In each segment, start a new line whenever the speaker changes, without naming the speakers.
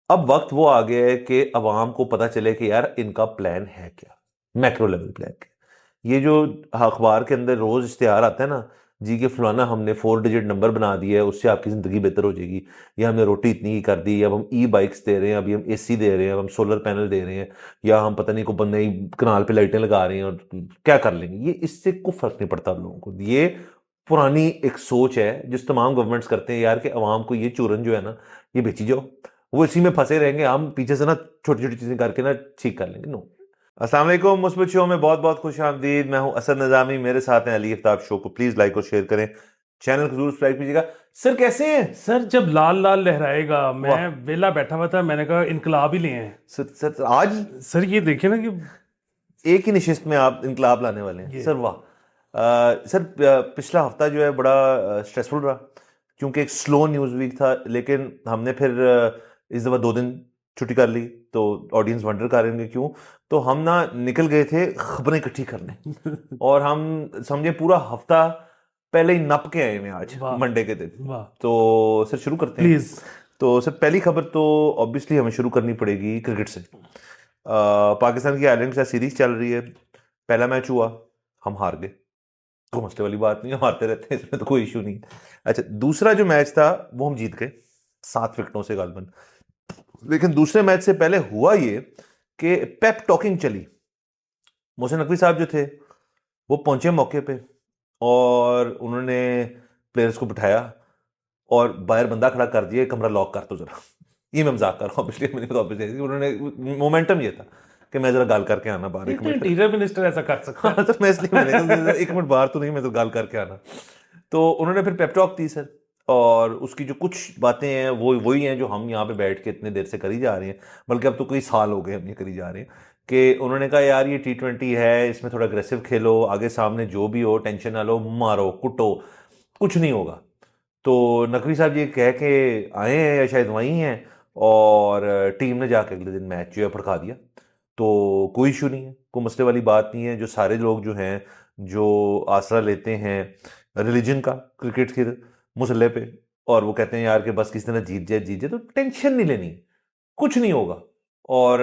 अब वक्त वो आ गया है कि अवाम को पता चले कि यार इनका प्लान है क्या, मैक्रो लेवल प्लान क्या। ये जो अखबार के अंदर रोज इश्तिहार आता है ना, जी के फलाना हमने 4 डिजिट नंबर बना दिया है, उससे आपकी ज़िंदगी बेहतर हो जाएगी, या हमने रोटी इतनी की कर दी, अब हम ई बाइक्स दे रहे हैं, अभी हम एसी दे रहे हैं, अब हम सोलर पैनल दे रहे हैं, या हम पता नहीं को नई कनाल पे लाइटें लगा रहे हैं और क्या कर लेंगे। ये इससे कोई फर्क नहीं पड़ता लोगों को। ये पुरानी एक सोच है जिस तमाम गवर्नमेंट्स करते हैं यार, कि अवाम को ये चूरन जो है ना, ये बेची जाओ, वो इसी में फंसे रहेंगे, हम पीछे से ना छोटी छोटी चीजें करके ना ठीक कर लेंगे। नो। अस्सलाम वालेकुम, मुस्बित शो में बहुत बहुत खुश आमदीद। मैं हूं असद निजामी, मेरे साथ हैं अली आफ्ताब। शो को प्लीज लाइक और शेयर करें, चैनल को जरूर सब्सक्राइब कीजिएगा। सर कैसे हैं?
सर जब लाल लाल लहराएगा, मैं
वाह।
वेला बैठा हुआ था, मैंने कहा इनकलाब ही ले हैं।
सर आज
सर ये देखिए ना कि
एक ही निशिस्त में आप इनकलाब लाने वाले हैं
ये
सर, वाह। सर पिछला हफ्ता जो है बड़ा स्ट्रेसफुल रहा, क्योंकि एक स्लो न्यूज़ वीक था, लेकिन हमने फिर इस दफ़ा 2 दिन छुट्टी कर ली। तो ऑडियंस वंडर कर रहे क्यों, तो हम ना निकल गए थे खबरें इकट्ठी करने, और हम समझे पूरा हफ्ता पहले ही नप के आए हैं आज
वाह
मंडे के दिन।
वाह।
तो सर शुरू करते हैं।
प्लीज।
तो सर पहली खबर तो ऑब्वियसली हमें शुरू करनी पड़ेगी क्रिकेट से। पाकिस्तान की आयरलैंड के साथ सीरीज चल रही है। पहला मैच हुआ, हम हार गए, कोई मसले वाली बात नहीं है, हारते रहते हैं, इसमें तो कोई इशू नहीं। अच्छा, दूसरा जो मैच था वो हम जीत गए 7 विकेटों से गालबन। लेकिन दूसरे मैच से पहले हुआ ये कि पेप टॉकिंग चली। मोहसिन नकवी साहब जो थे वो पहुंचे मौके पे, और उन्होंने प्लेयर्स को बिठाया और बाहर बंदा खड़ा कर दिया, कमरा लॉक कर दो जरा। ये मैं मजाक कर रहा हूँ, पिछले मैंने ऑब्वियसली उन्होंने मोमेंटम ये था कि मैं जरा गाल करके आना बाहर
ये
एक
तो
मिनट।
इंटीरियर मिनिस्टर ऐसा कर सकता
हाँ
है।
सर, मैं इसलिए मैंने कहा, एक मिनट बाहर तो नहीं, मैं तो गाल करके आना। तो उन्होंने फिर पेप टॉक दी सर, और उसकी जो कुछ बातें हैं वो वही हैं जो हम यहाँ पे बैठ के इतने देर से करी जा रहे हैं, बल्कि अब तो कई साल हो गए हम ये करी जा रहे हैं। कि उन्होंने कहा यार ये T20 है, इसमें थोड़ा अग्रेसिव खेलो, आगे सामने जो भी हो टेंशन ना लो, मारो कुटो, कुछ नहीं होगा। तो नकवी साहब ये कह के आए हैं या शायद वहीं हैं, और टीम ने जाके अगले दिन मैच जो है फड़का दिया। तो कोई इशू नहीं है, कोई मसले वाली बात नहीं है। जो सारे लोग जो हैं, जो आसरा लेते हैं रिलीजन का क्रिकेट के मुसल्ले पे, और वो कहते हैं यार कि बस किसी तरह जीत जाए जीत जाए, तो टेंशन नहीं लेनी, कुछ नहीं होगा। और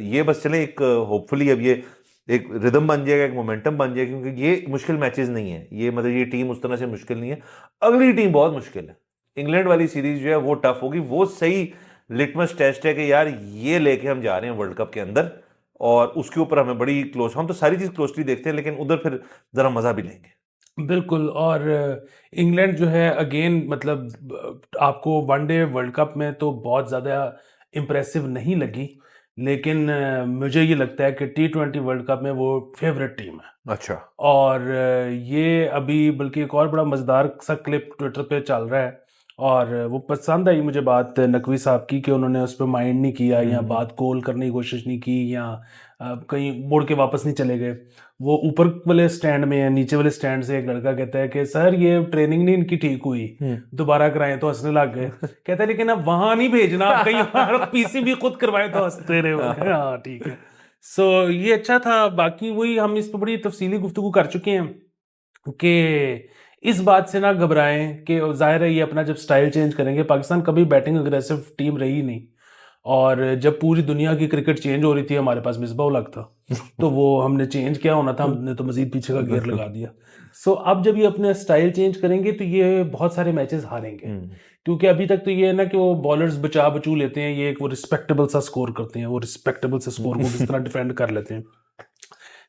ये बस चले, एक होपफुली अब ये एक रिदम बन जाएगा, एक मोमेंटम बन जाएगा, क्योंकि ये मुश्किल मैचेस नहीं है, ये मतलब ये टीम उस तरह से मुश्किल नहीं है। अगली टीम बहुत मुश्किल है। इंग्लैंड वाली सीरीज जो है वो टफ होगी, वो सही लिटमस टेस्ट है कि यार ये लेके हम जा रहे हैं वर्ल्ड कप के अंदर, और उसके ऊपर हमें बड़ी क्लोज, हम तो सारी चीज क्लोजली देखते हैं, लेकिन उधर फिर जरा मजा भी लेंगे।
बिल्कुल। और इंग्लैंड जो है अगेन मतलब आपको वनडे वर्ल्ड कप में तो बहुत ज़्यादा इम्प्रेसिव नहीं लगी, लेकिन मुझे ये लगता है कि T20 वर्ल्ड कप में वो फेवरेट टीम है।
अच्छा।
और ये अभी बल्कि एक और बड़ा मज़ेदार सा क्लिप ट्विटर पे चल रहा है, और वो पसंद आई मुझे बात नकवी साहब की कि उन्होंने उस पर माइंड नहीं किया या
हम्म।
बात कोल करने की कोशिश नहीं की, या कहीं मुड़ के वापस नहीं चले गए। वो ऊपर वाले स्टैंड में है, नीचे वाले स्टैंड से एक लड़का कहता है कि सर ये ट्रेनिंग नहीं इनकी ठीक हुई, दोबारा कराएं, तो हंसने लग गए। कहता है लेकिन अब वहां नहीं भेजना, आप कहीं और पीसी भी खुद करवाएं तो हंसते रहे हो। हाँ ठीक है। सो ये अच्छा था। बाकी वही हम इस पर बड़ी तफसीली गुफ्तगू कर चुके हैं कि इस बात से ना घबराएं कि जाहिर है ये अपना जब स्टाइल चेंज करेंगे, पाकिस्तान कभी बैटिंग अग्रेसिव टीम रही नहीं, और जब पूरी दुनिया की क्रिकेट चेंज हो रही थी हमारे पास मिसबा उल हक था, तो वो हमने चेंज किया होना था, हमने तो मजीद पीछे का गियर लगा दिया। सो अब जब ये अपने स्टाइल चेंज करेंगे तो ये बहुत सारे मैचेस हारेंगे, क्योंकि अभी तक तो ये है ना कि वो बॉलर्स बचा बचू लेते हैं, ये एक वो रिस्पेक्टेबल सा स्कोर करते हैं, वो रिस्पेक्टेबल से स्कोर को किस तरह डिफेंड कर लेते हैं।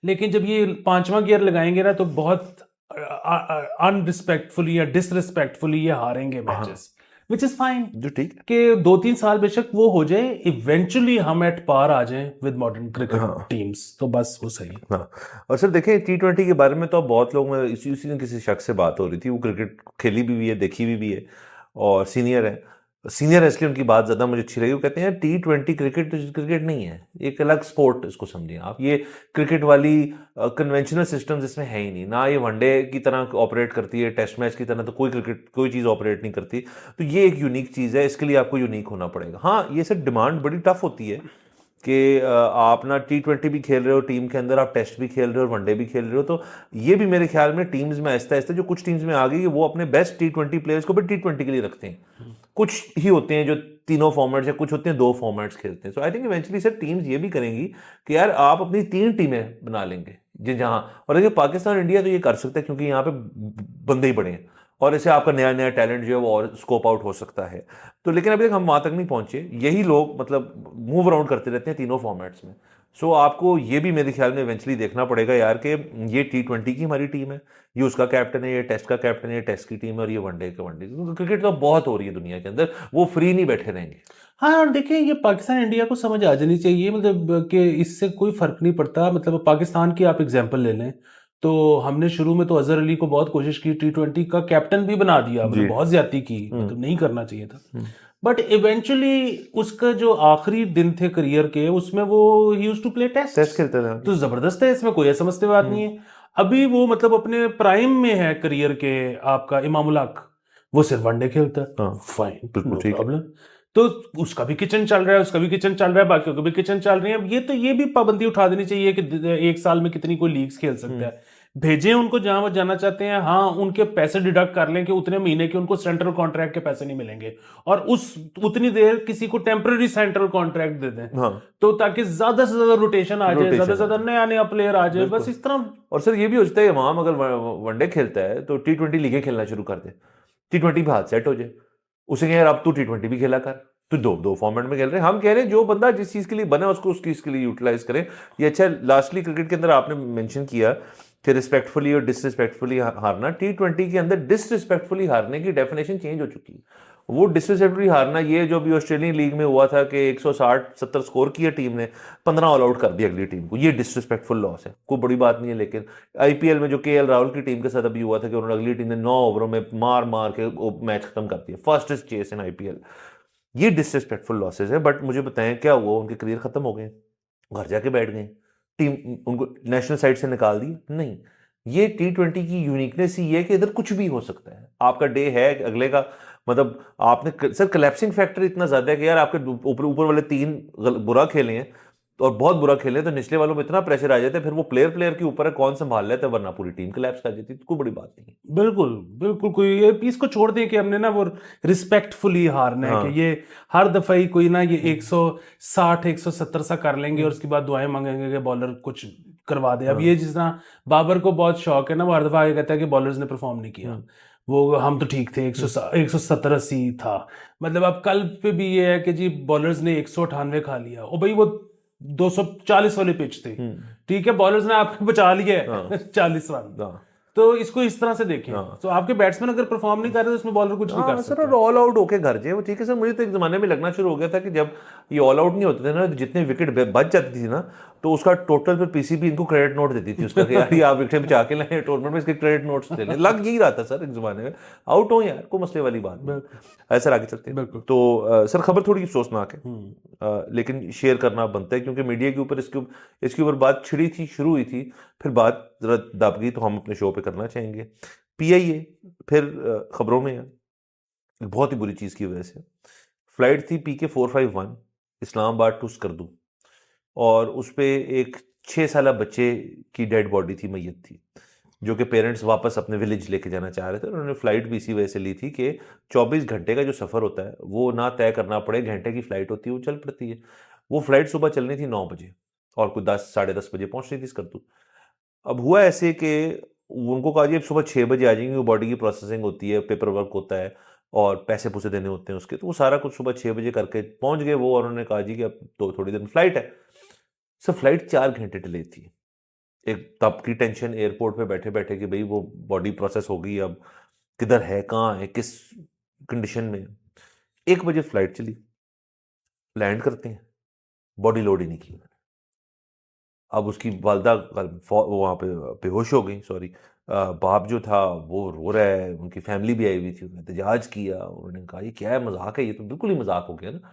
लेकिन जब ये पांचवा गियर लगाएंगे ना तो बहुत अनरिस्पेक्टफुली या डिसरिस्पेक्टफुली ये हारेंगे मैचेस, विच इज फाइन।
जो ठीक है।
कि 2-3 साल बेशक वो हो जाए, इवेंचुअली हम एट पार आ जाएं विद मॉडर्न क्रिकेट
हाँ
टीम्स, तो बस वो सही है।
हाँ। और सर देखें T20 के बारे में तो अब बहुत लोग, मैं इसी उसी दिन किसी शख्स से बात हो रही थी, वो क्रिकेट खेली भी है, देखी भी है, और सीनियर है। सीनियर है इसलिए उनकी बात ज़्यादा मुझे अच्छी लगी। वो कहते हैं T20 क्रिकेट क्रिकेट नहीं है, एक अलग स्पोर्ट इसको समझिए आप। ये क्रिकेट वाली कन्वेंशनल सिस्टम इसमें है ही नहीं, ना ये वनडे की तरह ऑपरेट करती है, टेस्ट मैच की तरह तो कोई क्रिकेट कोई चीज़ ऑपरेट नहीं करती। तो ये एक यूनिक चीज़ है, इसके लिए आपको यूनिक होना पड़ेगा। हाँ ये सर डिमांड बड़ी टफ होती है कि आप ना T20 भी खेल रहे हो टीम के अंदर, आप टेस्ट भी खेल रहे हो और वनडे भी खेल रहे हो, तो ये भी मेरे ख्याल में टीम्स में आहिस्ता आहिस्ता जो कुछ टीम्स में आ गई, वो अपने बेस्ट T20 प्लेयर्स को भी T20 के लिए रखते हैं। कुछ ही होते हैं जो तीनों फॉर्मेट्स या कुछ होते हैं 2 फॉर्मेट्स खेलते हैं। So I think eventually sir teams ये भी करेंगी कि यार आप अपनी 3 टीमें बना लेंगे जी जहां, और देखिए पाकिस्तान इंडिया तो ये कर सकता है क्योंकि यहाँ पे बंदे ही बड़े हैं और इससे आपका नया नया टैलेंट जो है वो और स्कोप आउट हो सकता है। तो लेकिन अभी तक हम वहां तक नहीं पहुंचे, यही लोग मतलब मूव अराउंड करते रहते हैं तीनों फॉर्मेट्स में। सो आपको ये भी मेरे ख्याल में इवेंचुअली देखना पड़ेगा यार कि ये T20 की हमारी टीम है, ये उसका कैप्टन है, ये टेस्ट का कैप्टन है, ये टेस्ट की टीम है, और ये वनडे के वनडे। क्रिकेट तो बहुत हो रही है दुनिया के अंदर, वो फ्री नहीं बैठे रहेंगे।
हाँ, और देखिए ये पाकिस्तान इंडिया को समझ आ जानी चाहिए, मतलब कि इससे कोई फर्क नहीं पड़ता। मतलब पाकिस्तान की आप एग्जांपल ले लें, तो हमने शुरू में तो अजहर अली को बहुत कोशिश की, T20 का कैप्टन भी बना दिया, मतलब
जी।
बहुत ज्यादती की, मतलब नहीं करना चाहिए था। बट इवेंचुअली उसका जो आखिरी दिन थे करियर के, उसमें वो ही used to play
test
test,
खेलते थे।
तो जबरदस्त है, इसमें कोई समझते बात नहीं है। अभी वो मतलब अपने प्राइम में है करियर के, आपका इमामुल हक, वो सिर्फ वनडे खेलता है,
हाँ,
फाइन,
बिल्कुल
नो
ठीक है।
प्रॉब्लम। तो उसका भी किचन चल रहा है, उसका भी किचन चल रहा है, बाकियों का भी किचन चल रही है। अब ये भी पाबंदी उठा देनी चाहिए कि एक साल में कितनी कोई लीग्स खेल सकता है। भेजें उनको जहां वो जाना चाहते हैं। हाँ, उनके पैसे डिडक्ट कर लें कि उतने महीने के उनको सेंट्रल कॉन्ट्रैक्ट के पैसे नहीं मिलेंगे, और उतनी देर किसी को टेम्पररी सेंट्रल कॉन्ट्रैक्ट दे दें,
हाँ,
तो ताकि ज्यादा से ज्यादा रोटेशन आ जाए, ज्यादा से
रोटेशन
ज्यादा नया नया प्लेयर आ जाए, बस
बिल्कुल।
इस तरह।
और सर ये भी हो सकता है इमाम अगर वनडे खेलता है तो T20 लीगें खेलना शुरू कर दे, T20 पे हाथ सेट हो जाए, उसे कहें यार अब तू T20 भी खेला कर, तो दो दो फॉर्मेट में खेल रहे हैं। हम कह रहे हैं जो बंदा जिस चीज के लिए बना उसको उस चीज के लिए यूटिलाइज करें। ये अच्छा, लास्टली क्रिकेट के अंदर आपने मेंशन किया कि रिस्पेक्टफुली और डिसरिस्पेक्टफुली हारना। T20 के अंदर डिसरिस्पेक्टफुली हारने की डेफिनेशन चेंज हो चुकी है। वो डिसरिस्पेक्टफुली हारना, ये जो भी ऑस्ट्रेलियन लीग में हुआ था कि 160-70 स्कोर किया टीम ने, 15 ऑल आउट कर दिया अगली टीम को, ये डिसरिस्पेक्टफुल लॉस है, कोई बड़ी बात नहीं है। लेकिन आईपीएल में जो KL राहुल की टीम के साथ अभी हुआ था कि उन्होंने अगली टीम ने 9 ओवरों में मार मार के मैच खत्म कर दिया, फर्स्ट चेस इन आईपीएल, ये डिसरिस्पेक्टफुल लॉसेज है। बट मुझे बताएं क्या हुआ, उनके करियर खत्म हो गए, घर जाके बैठ गए, टीम उनको नेशनल साइड से निकाल दी? नहीं। ये T20 की यूनिकनेस ही है कि इधर कुछ भी हो सकता है। आपका डे है, अगले का मतलब आपने सर कलेप्सिंग फैक्टर इतना ज्यादा है कि यार आपके ऊपर ऊपर वाले 3 बुरा खेले हैं और बहुत बुरा खेले हैं, तो निचले वालों में इतना प्रेशर आ जाता है, फिर वो प्लेयर के ऊपर है कौन संभाल लेता है, वरना पूरी टीम कलेप्स कर जाती है। तो कोई बड़ी बात नहीं है।
बिल्कुल बिल्कुल, कोई ये इसको छोड़ दें कि हमने ना वो रिस्पेक्टफुली हारना है, कि
हाँ।
ये हर दफा ही कोई ना ये 160 170 सा कर लेंगे और उसके बाद दुआएं मांगेंगे कि बॉलर कुछ करवा दे। अब ये जिस तरह बाबर को बहुत शौक है ना, वो हर दफा ये कहता है कि बॉलर्स ने परफॉर्म नहीं किया, वो हम तो ठीक थे, 170-80 था। मतलब अब कल पे भी ये है कि जी बॉलर्स ने 198 खा लिया, और भाई वो 240 वाली पिच थी, ठीक है, बॉलर्स ने आपको बचा लिया है 40 रन।
हाँ।
तो इसको इस तरह से देखें, तो आपके बैट्समैन अगर परफॉर्म नहीं कर रहे तो उसमें बॉलर कुछ नहीं कर
हाँ सर,
सकता।
और ऑल आउट होके घर जाए वो ठीक है सर। मुझे तो एक जमाने में लगना शुरू हो गया था कि जब ये ऑल आउट नहीं होते थे ना, तो जितने विकेट बच जाती थी ना, तो उसका टोटल फिर पीसीबी इनको क्रेडिट नोट देती थी उसका कि यार ये आप विकेट बचा के लाए टूर्नामेंट में, इसके क्रेडिट नोट्स दे लें। लग यही रहा था सर एक जमाने में। आउट हो यार, कोई मसले वाली बात नहीं है। सर आगे चलते हैं।
बिल्कुल।
तो सर खबर थोड़ी अफसोसनाक है, लेकिन शेयर करना बनता है क्योंकि मीडिया के ऊपर इसके ऊपर बात छिड़ी थी, शुरू हुई थी, फिर बात जरा दब गई, तो हम अपने शो पे करना चाहेंगे। PIA फिर खबरों में है, एक बहुत ही बुरी चीज़ की वजह से। फ्लाइट थी PK451 इस्लामाबाद टू स्कर्दू, और उस पे एक 6 साल बच्चे की डेड बॉडी थी, मैयत थी, जो कि पेरेंट्स वापस अपने विलेज लेके जाना चाह रहे थे। उन्होंने फ्लाइट भी इसी वजह से ली थी कि 24 घंटे का जो सफ़र होता है वो ना तय करना पड़े, घंटे की फ़्लाइट होती है वो चल पड़ती है। वो फ्लाइट सुबह चलनी थी 9 बजे और कोई 10 साढ़े 10 बजे पहुंचनी थी स्कर्दू। अब हुआ ऐसे कि उनको कहा जी अब सुबह 6 बजे आ जाएंगे, बॉडी की प्रोसेसिंग होती है, पेपर वर्क होता है और पैसे पूसे देने होते हैं उसके, तो वो सारा कुछ सुबह 6 बजे करके पहुंच गए वो, और उन्होंने कहा जी कि अब तो थोड़ी देर में फ्लाइट है। सर फ्लाइट 4 घंटे डिले थी। एक तब की टेंशन एयरपोर्ट पे बैठे बैठे कि भाई वो बॉडी प्रोसेस होगी, अब किधर है, कहाँ है, किस कंडीशन में है। 1 बजे फ्लाइट चली, लैंड करते हैं, बॉडी लोड ही नहीं की। अब उसकी वालदा वहाँ पे बेहोश हो गई, सॉरी, बाप जो था वो रो रहा है, उनकी फैमिली भी आई हुई थी, उन्होंने एहतजाज किया, उन्होंने कहा ये क्या है, मजाक है, ये तो बिल्कुल ही मजाक हो गया ना।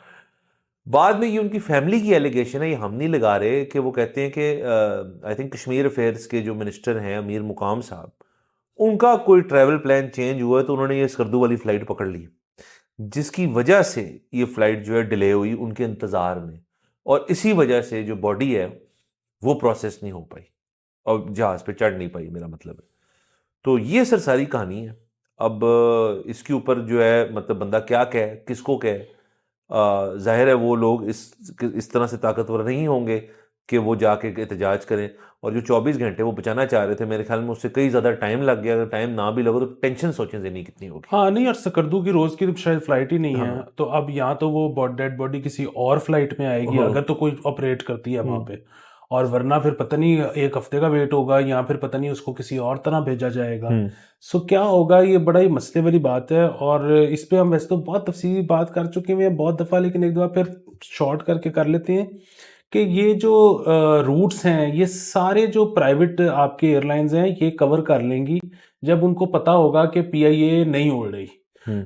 बाद में ये उनकी फैमिली की एलिगेशन है, ये हम नहीं लगा रहे, कि वो कहते हैं कि आई थिंक कश्मीर अफेयर्स के जो मिनिस्टर हैं अमीर मुकाम साहब, उनका कोई ट्रैवल प्लान चेंज हुआ तो उन्होंने ये स्कर्दू वाली फ़्लाइट पकड़ ली, जिसकी वजह से ये फ़्लाइट जो है डिले हुई उनके इंतज़ार में, और इसी वजह से जो बॉडी है वो प्रोसेस नहीं हो पाई और जहाज़ पे चढ़ नहीं पाई, मेरा मतलब है। तो ये सर सारी कहानी है। अब इसके ऊपर जो है मतलब बंदा क्या कहे, किसको कहे। जाहिर है वो लोग इस तरह से ताकतवर नहीं होंगे कि वो जाके एहतजाज करें। और जो 24 घंटे वो बचाना चाह रहे थे, मेरे ख्याल में उससे कई ज़्यादा टाइम लग गया। अगर टाइम ना भी लगा तो टेंशन सोचें ज़िंदगी कितनी होगी।
हाँ नहीं, और सकर्दू की रोज की तो शायद फ्लाइट ही नहीं है,
हाँ।
तो अब यहाँ तो वो डेड बॉडी किसी और फ्लाइट में आएगी
हाँ।
अगर तो कोई ऑपरेट करती है वहां
हम्म।
पे, और वरना फिर पता नहीं एक हफ्ते का वेट होगा, या फिर पता नहीं उसको किसी और तरह भेजा जाएगा। सो क्या होगा, ये बड़ा ही मसले वाली बात है, और इस पे हम वैसे तो बहुत तफसीली बात कर चुके हैं बहुत दफ़ा, लेकिन एक दफ़ा फिर शॉर्ट करके कर लेते हैं कि ये जो रूट्स हैं ये सारे जो प्राइवेट आपके एयरलाइंस हैं ये कवर कर लेंगी जब उनको पता होगा कि पीआईए नहीं उड़ रही।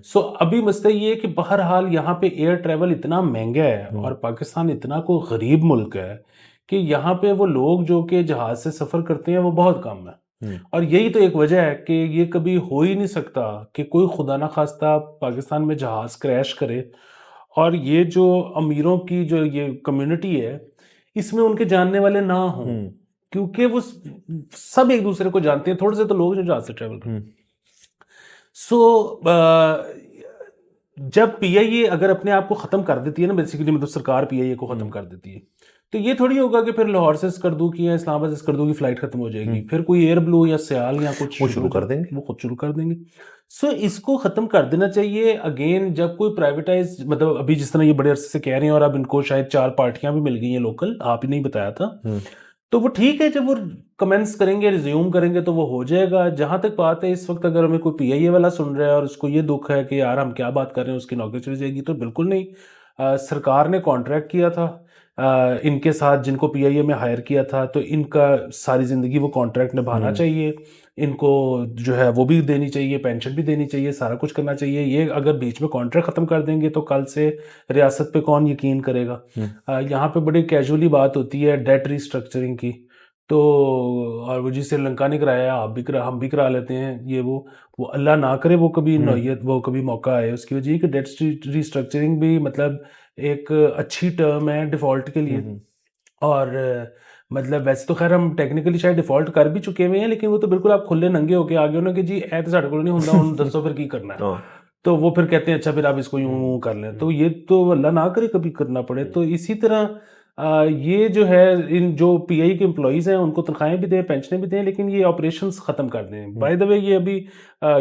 सो अभी मसला ये है कि बहरहाल यहाँ पे एयर ट्रैवल इतना महंगा है और पाकिस्तान इतना को गरीब मुल्क है कि यहाँ पे वो लोग जो कि जहाज से सफ़र करते हैं वो बहुत कम है। और यही तो एक वजह है कि ये कभी हो ही नहीं सकता कि कोई खुदा ना खास्ता पाकिस्तान में जहाज क्रैश करे और ये जो अमीरों की जो ये कम्युनिटी है इसमें उनके जानने वाले ना हों, क्योंकि वो सब एक दूसरे को जानते हैं, थोड़े से तो लोग जो जहाज से ट्रैवल करते हैं। सो जब पीआईए अगर अपने आप को ख़त्म कर देती है ना, बेसिकली मतलब सरकार पीआईए को ख़त्म कर देती है, तो ये थोड़ी होगा कि फिर लाहौर से स्कर्दू की या इस्लामाबाद से स्कर्दू की फ़्लाइट ख़त्म हो जाएगी, फिर कोई एयर ब्लू या सियाल या कुछ
वो शुरू कर देंगे,
वो खुद शुरू कर देंगे। सो इसको ख़त्म कर देना चाहिए। अगेन जब कोई प्राइवेटाइज, मतलब अभी जिस तरह ये बड़े अरसे से कह रहे हैं और अब इनको शायद 4 पार्टियां भी मिल गई हैं लोकल, आप ही नहीं बताया था, तो वो ठीक है, जब वो कमेंट्स करेंगे रिज्यूम करेंगे तो वो हो जाएगा। जहां तक बात है इस वक्त अगर हमें कोई पीआईए वाला सुन रहा है और उसको ये दुख है कि यार हम क्या बात कर रहे हैं, उसकी नौकरी चली जाएगी, तो बिल्कुल नहीं। सरकार ने कॉन्ट्रैक्ट किया था इनके साथ, जिनको पीआईए में हायर किया था, तो इनका सारी ज़िंदगी वो कॉन्ट्रैक्ट निभाना चाहिए, इनको जो है वो भी देनी चाहिए, पेंशन भी देनी चाहिए, सारा कुछ करना चाहिए। ये अगर बीच में कॉन्ट्रैक्ट ख़त्म कर देंगे तो कल से रियासत पे कौन यकीन करेगा। यहाँ पे बड़ी कैजुअली बात होती है डेट रिस्ट्रक्चरिंग की, तो और वो जी श्रीलंका ने कराया, हम भी करा लेते हैं ये वो अल्लाह ना करे वो कभी नौयत वो कभी मौका आए। उसकी वजह कि डेट रिस्ट्रक्चरिंग भी मतलब एक अच्छी टर्म है डिफ़ॉल्ट के लिए, और मतलब वैसे तो खैर हम टेक्निकली शायद डिफ़ॉल्ट कर भी चुके हुए हैं, लेकिन वो तो बिल्कुल आप खुले नंगे होके आ गए हो ना कि जी ऐ तो साढ़े को नहीं होंदा, हुण दसो फिर की करना है। तो वो फिर कहते हैं अच्छा फिर आप इसको यूं कर लें, तो ये तो अल्लाह ना करे कभी करना पड़े। तो इसी तरह ये जो है इन जो पीआई के एम्प्लॉयज़ हैं उनको तनख्वाहें भी दें, पेंशनें भी दें, लेकिन ये ऑपरेशंस ख़त्म कर दें। बाय द वे ये अभी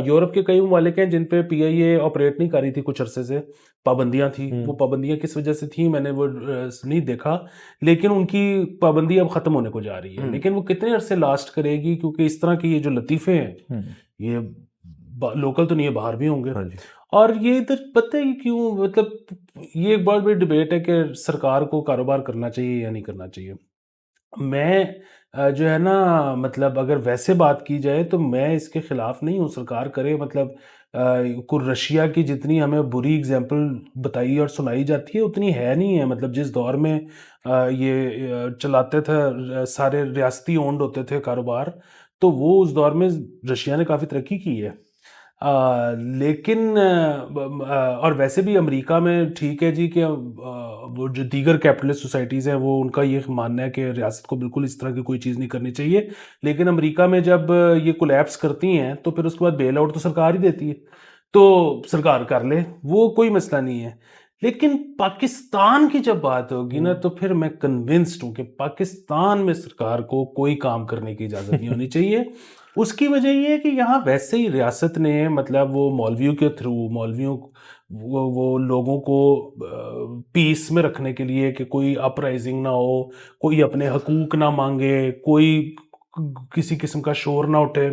यूरोप के कई ममालिक हैं जिन पे पीआईए ऑपरेट नहीं कर रही थी कुछ अरसे से, पाबंदियां थी। वो पाबंदियां किस वजह से थी मैंने वो नहीं देखा, लेकिन उनकी पाबंदी अब ख़त्म होने को जा रही है। लेकिन वो कितने अरसे लास्ट करेगी, क्योंकि इस तरह के ये जो लतीफ़े हैं ये लोकल तो नहीं है, बाहर भी होंगे। और ये इधर पता है क्यों, मतलब ये एक बहुत बड़ी डिबेट है कि सरकार को कारोबार करना चाहिए या नहीं करना चाहिए। मैं जो है ना, मतलब अगर वैसे बात की जाए तो मैं इसके खिलाफ नहीं हूँ, सरकार करे। मतलब को रशिया की जितनी हमें बुरी एग्जांपल बताई और सुनाई जाती है उतनी है नहीं है। मतलब जिस दौर में ये चलाते थे, सारे रियासती ओन्ड होते थे कारोबार, तो वो उस दौर में रशिया ने काफ़ी तरक्की की है। लेकिन और वैसे भी अमेरिका में ठीक है जी कि वो जो दीगर कैपिटलिस्ट सोसाइटीज़ हैं वो उनका ये मानना है कि रियासत को बिल्कुल इस तरह की कोई चीज़ नहीं करनी चाहिए। लेकिन अमेरिका में जब ये कोलैप्स करती हैं तो फिर उसके बाद बेल आउट तो सरकार ही देती है, तो सरकार कर ले, वो कोई मसला नहीं है। लेकिन पाकिस्तान की जब बात होगी ना तो फिर मैं कन्विंस्ड हूँ कि पाकिस्तान में सरकार को कोई काम करने की इजाज़त नहीं होनी चाहिए। उसकी वजह ये है कि यहाँ वैसे ही रियासत ने, मतलब वो मौलवियों के थ्रू, मौलवियों वो लोगों को पीस में रखने के लिए कि कोई अपराइजिंग ना हो, कोई अपने हकूक ना मांगे, कोई किसी किस्म का शोर ना उठे,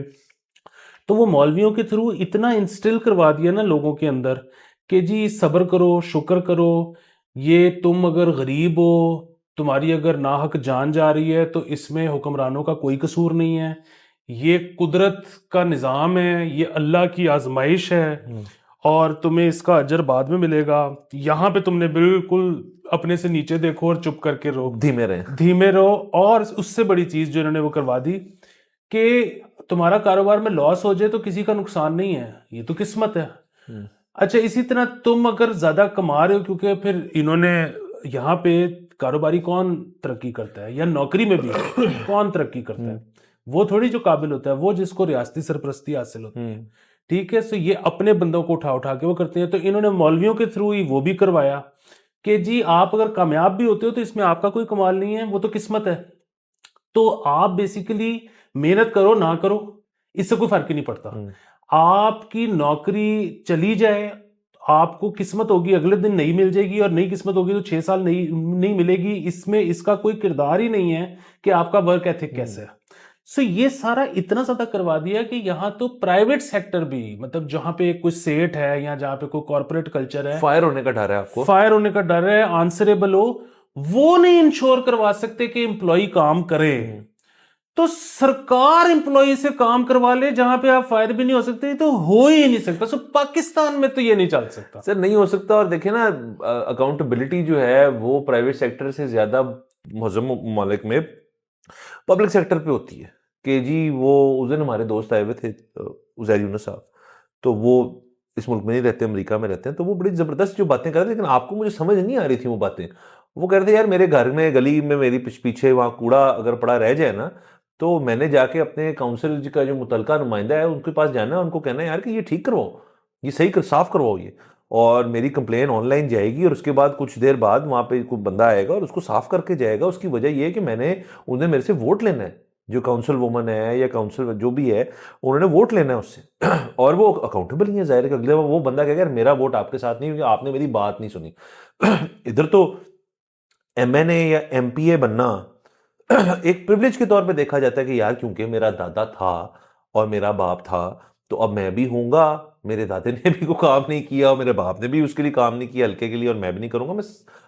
तो वो मौलवियों के थ्रू इतना इंस्टिल करवा दिया ना लोगों के अंदर कि जी सब्र करो, शुक्र करो, ये तुम अगर गरीब हो, तुम्हारी अगर नाहक जान जा रही है तो इसमें हुक्मरानों का कोई कसूर नहीं है, ये कुदरत का निज़ाम है, ये अल्लाह की आजमाइश है और तुम्हें इसका अजर बाद में मिलेगा। यहाँ पे तुमने बिल्कुल अपने से नीचे देखो और चुप करके रहो, धीमे रहो। और उससे बड़ी चीज़ जो इन्होंने वो करवा दी कि तुम्हारा कारोबार में लॉस हो जाए तो किसी का नुकसान नहीं है, ये तो किस्मत है। अच्छा, इसी तरह तुम अगर ज़्यादा कमा रहे हो, क्योंकि फिर इन्होंने यहाँ पे कारोबारी कौन तरक्की करता है या नौकरी में भी कौन तरक्की करता है, वो थोड़ी जो काबिल होता है, वो जिसको रियासती सरपरस्ती हासिल होती है, ठीक है। सो ये अपने बंदों को उठा उठा के वो करते हैं। तो इन्होंने मौलवियों के थ्रू ही वो भी करवाया कि जी आप अगर कामयाब भी होते हो तो इसमें आपका कोई कमाल नहीं है, वो तो किस्मत है। तो आप बेसिकली मेहनत करो ना करो, इससे कोई फर्क ही नहीं पड़ता। आपकी नौकरी चली जाए, आपको किस्मत होगी अगले दिन नहीं मिल जाएगी, और नई किस्मत होगी तो 6 साल नहीं नहीं मिलेगी। इसमें इसका कोई किरदार ही नहीं है कि आपका वर्क एथिक कैसे है। सो ये सारा इतना ज्यादा करवा दिया कि यहाँ तो प्राइवेट सेक्टर भी, मतलब जहां पे कोई सेठ है या जहां पे कोई कॉर्पोरेट कल्चर है,
फायर होने का डर है आपको,
फायर होने का डर है, आंसरेबल हो, वो नहीं इंश्योर करवा सकते कि एम्प्लॉय काम करे। तो सरकार एम्प्लॉय से काम करवा ले जहां पे आप फायर भी नहीं हो सकते, तो हो ही नहीं सकता। सो पाकिस्तान में तो ये नहीं चल सकता
सर, नहीं हो सकता। और देखिए ना, अकाउंटेबिलिटी जो है वो प्राइवेट सेक्टर से ज्यादा मुअज़्ज़म ममालिक में पब्लिक सेक्टर पे होती है। कि जी वो उस दिन हमारे दोस्त आए हुए थे, उज़ैर यूनुस साहब, तो वो इस मुल्क में नहीं रहते, अमेरिका में रहते हैं। तो वो बड़ी ज़बरदस्त जो बातें कर रहे थे, लेकिन आपको मुझे समझ नहीं आ रही थी वो बातें। वो कह रहे थे यार मेरे घर में गली में मेरी पीछे वहाँ कूड़ा अगर पड़ा रह जाए ना, तो मैंने जाके अपने काउंसिल का जो मुतलका नुमाइंदा है उनके पास जाना है, उनको कहना है यार कि ये ठीक करवाओ, ये सही कर, साफ करवाओ ये, और मेरी कंप्लेन ऑनलाइन जाएगी, और उसके बाद कुछ देर बाद वहाँ पे कोई बंदा आएगा और उसको साफ करके जाएगा। उसकी वजह ये है कि मैंने उन्हें मेरे से वोट लेना है, जो काउंसिल वुमन है या काउंसिल जो भी है, उन्होंने वोट लेना है उससे और वो अकाउंटेबल नहीं है। जाहिर है कि अगले वो बंदा कहेगा यार मेरा वोट आपके साथ नहीं, क्योंकि आपने मेरी बात नहीं सुनी। इधर तो एमएनए या एमपीए बनना एक प्रिविलेज के तौर पे देखा जाता है कि यार क्योंकि मेरा दादा था और मेरा बाप था, तो अब मैं भी हूंगा। मेरे दादे ने भी कोई काम नहीं किया, मेरे बाप ने भी उसके लिए काम नहीं किया हल्के के लिए, और मैं भी नहीं करूंगा।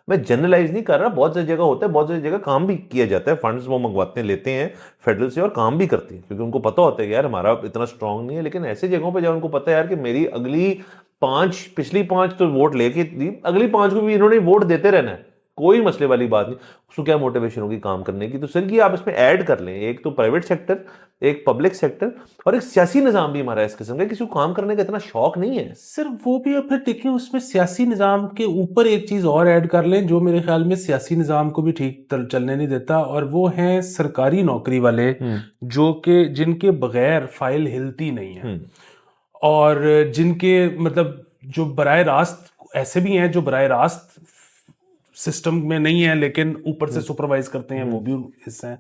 मैं जनरलाइज नहीं कर रहा, बहुत सारी जगह होता है, बहुत सारी जगह काम भी किया जाता है, फंड्स वो मंगवाते हैं, लेते हैं फेडरल से और काम भी करते हैं, क्योंकि उनको पता होता है कि यार हमारा इतना स्ट्रांग नहीं है। लेकिन ऐसे जगहों पर जब उनको पता है यार कि मेरी पिछली 5 तो वोट लेके दी, अगली 5 को भी इन्होंने वोट देते रहना है, कोई मसले वाली बात नहीं, उसको क्या मोटिवेशन होगी काम करने की। तो सर ये आप इसमें ऐड कर लें, एक तो प्राइवेट सेक्टर, एक पब्लिक सेक्टर, और एक सियासी निजाम भी हमारा इस किस्म का, किसी को काम करने का इतना शौक नहीं है।
सर वो भी। अब फिर देखिए उसमें सियासी निज़ाम के ऊपर एक चीज़ और ऐड कर लें जो मेरे ख्याल में सियासी निज़ाम को भी ठीक चलने नहीं देता, और वो हैं सरकारी नौकरी वाले, जो कि जिनके बगैर फाइल हिलती नहीं है, और जिनके मतलब जो बराह रास्त, ऐसे भी हैं जो बराह रास्त सिस्टम में नहीं है लेकिन ऊपर से सुपरवाइज करते हैं, वो भी हिस्से हैं।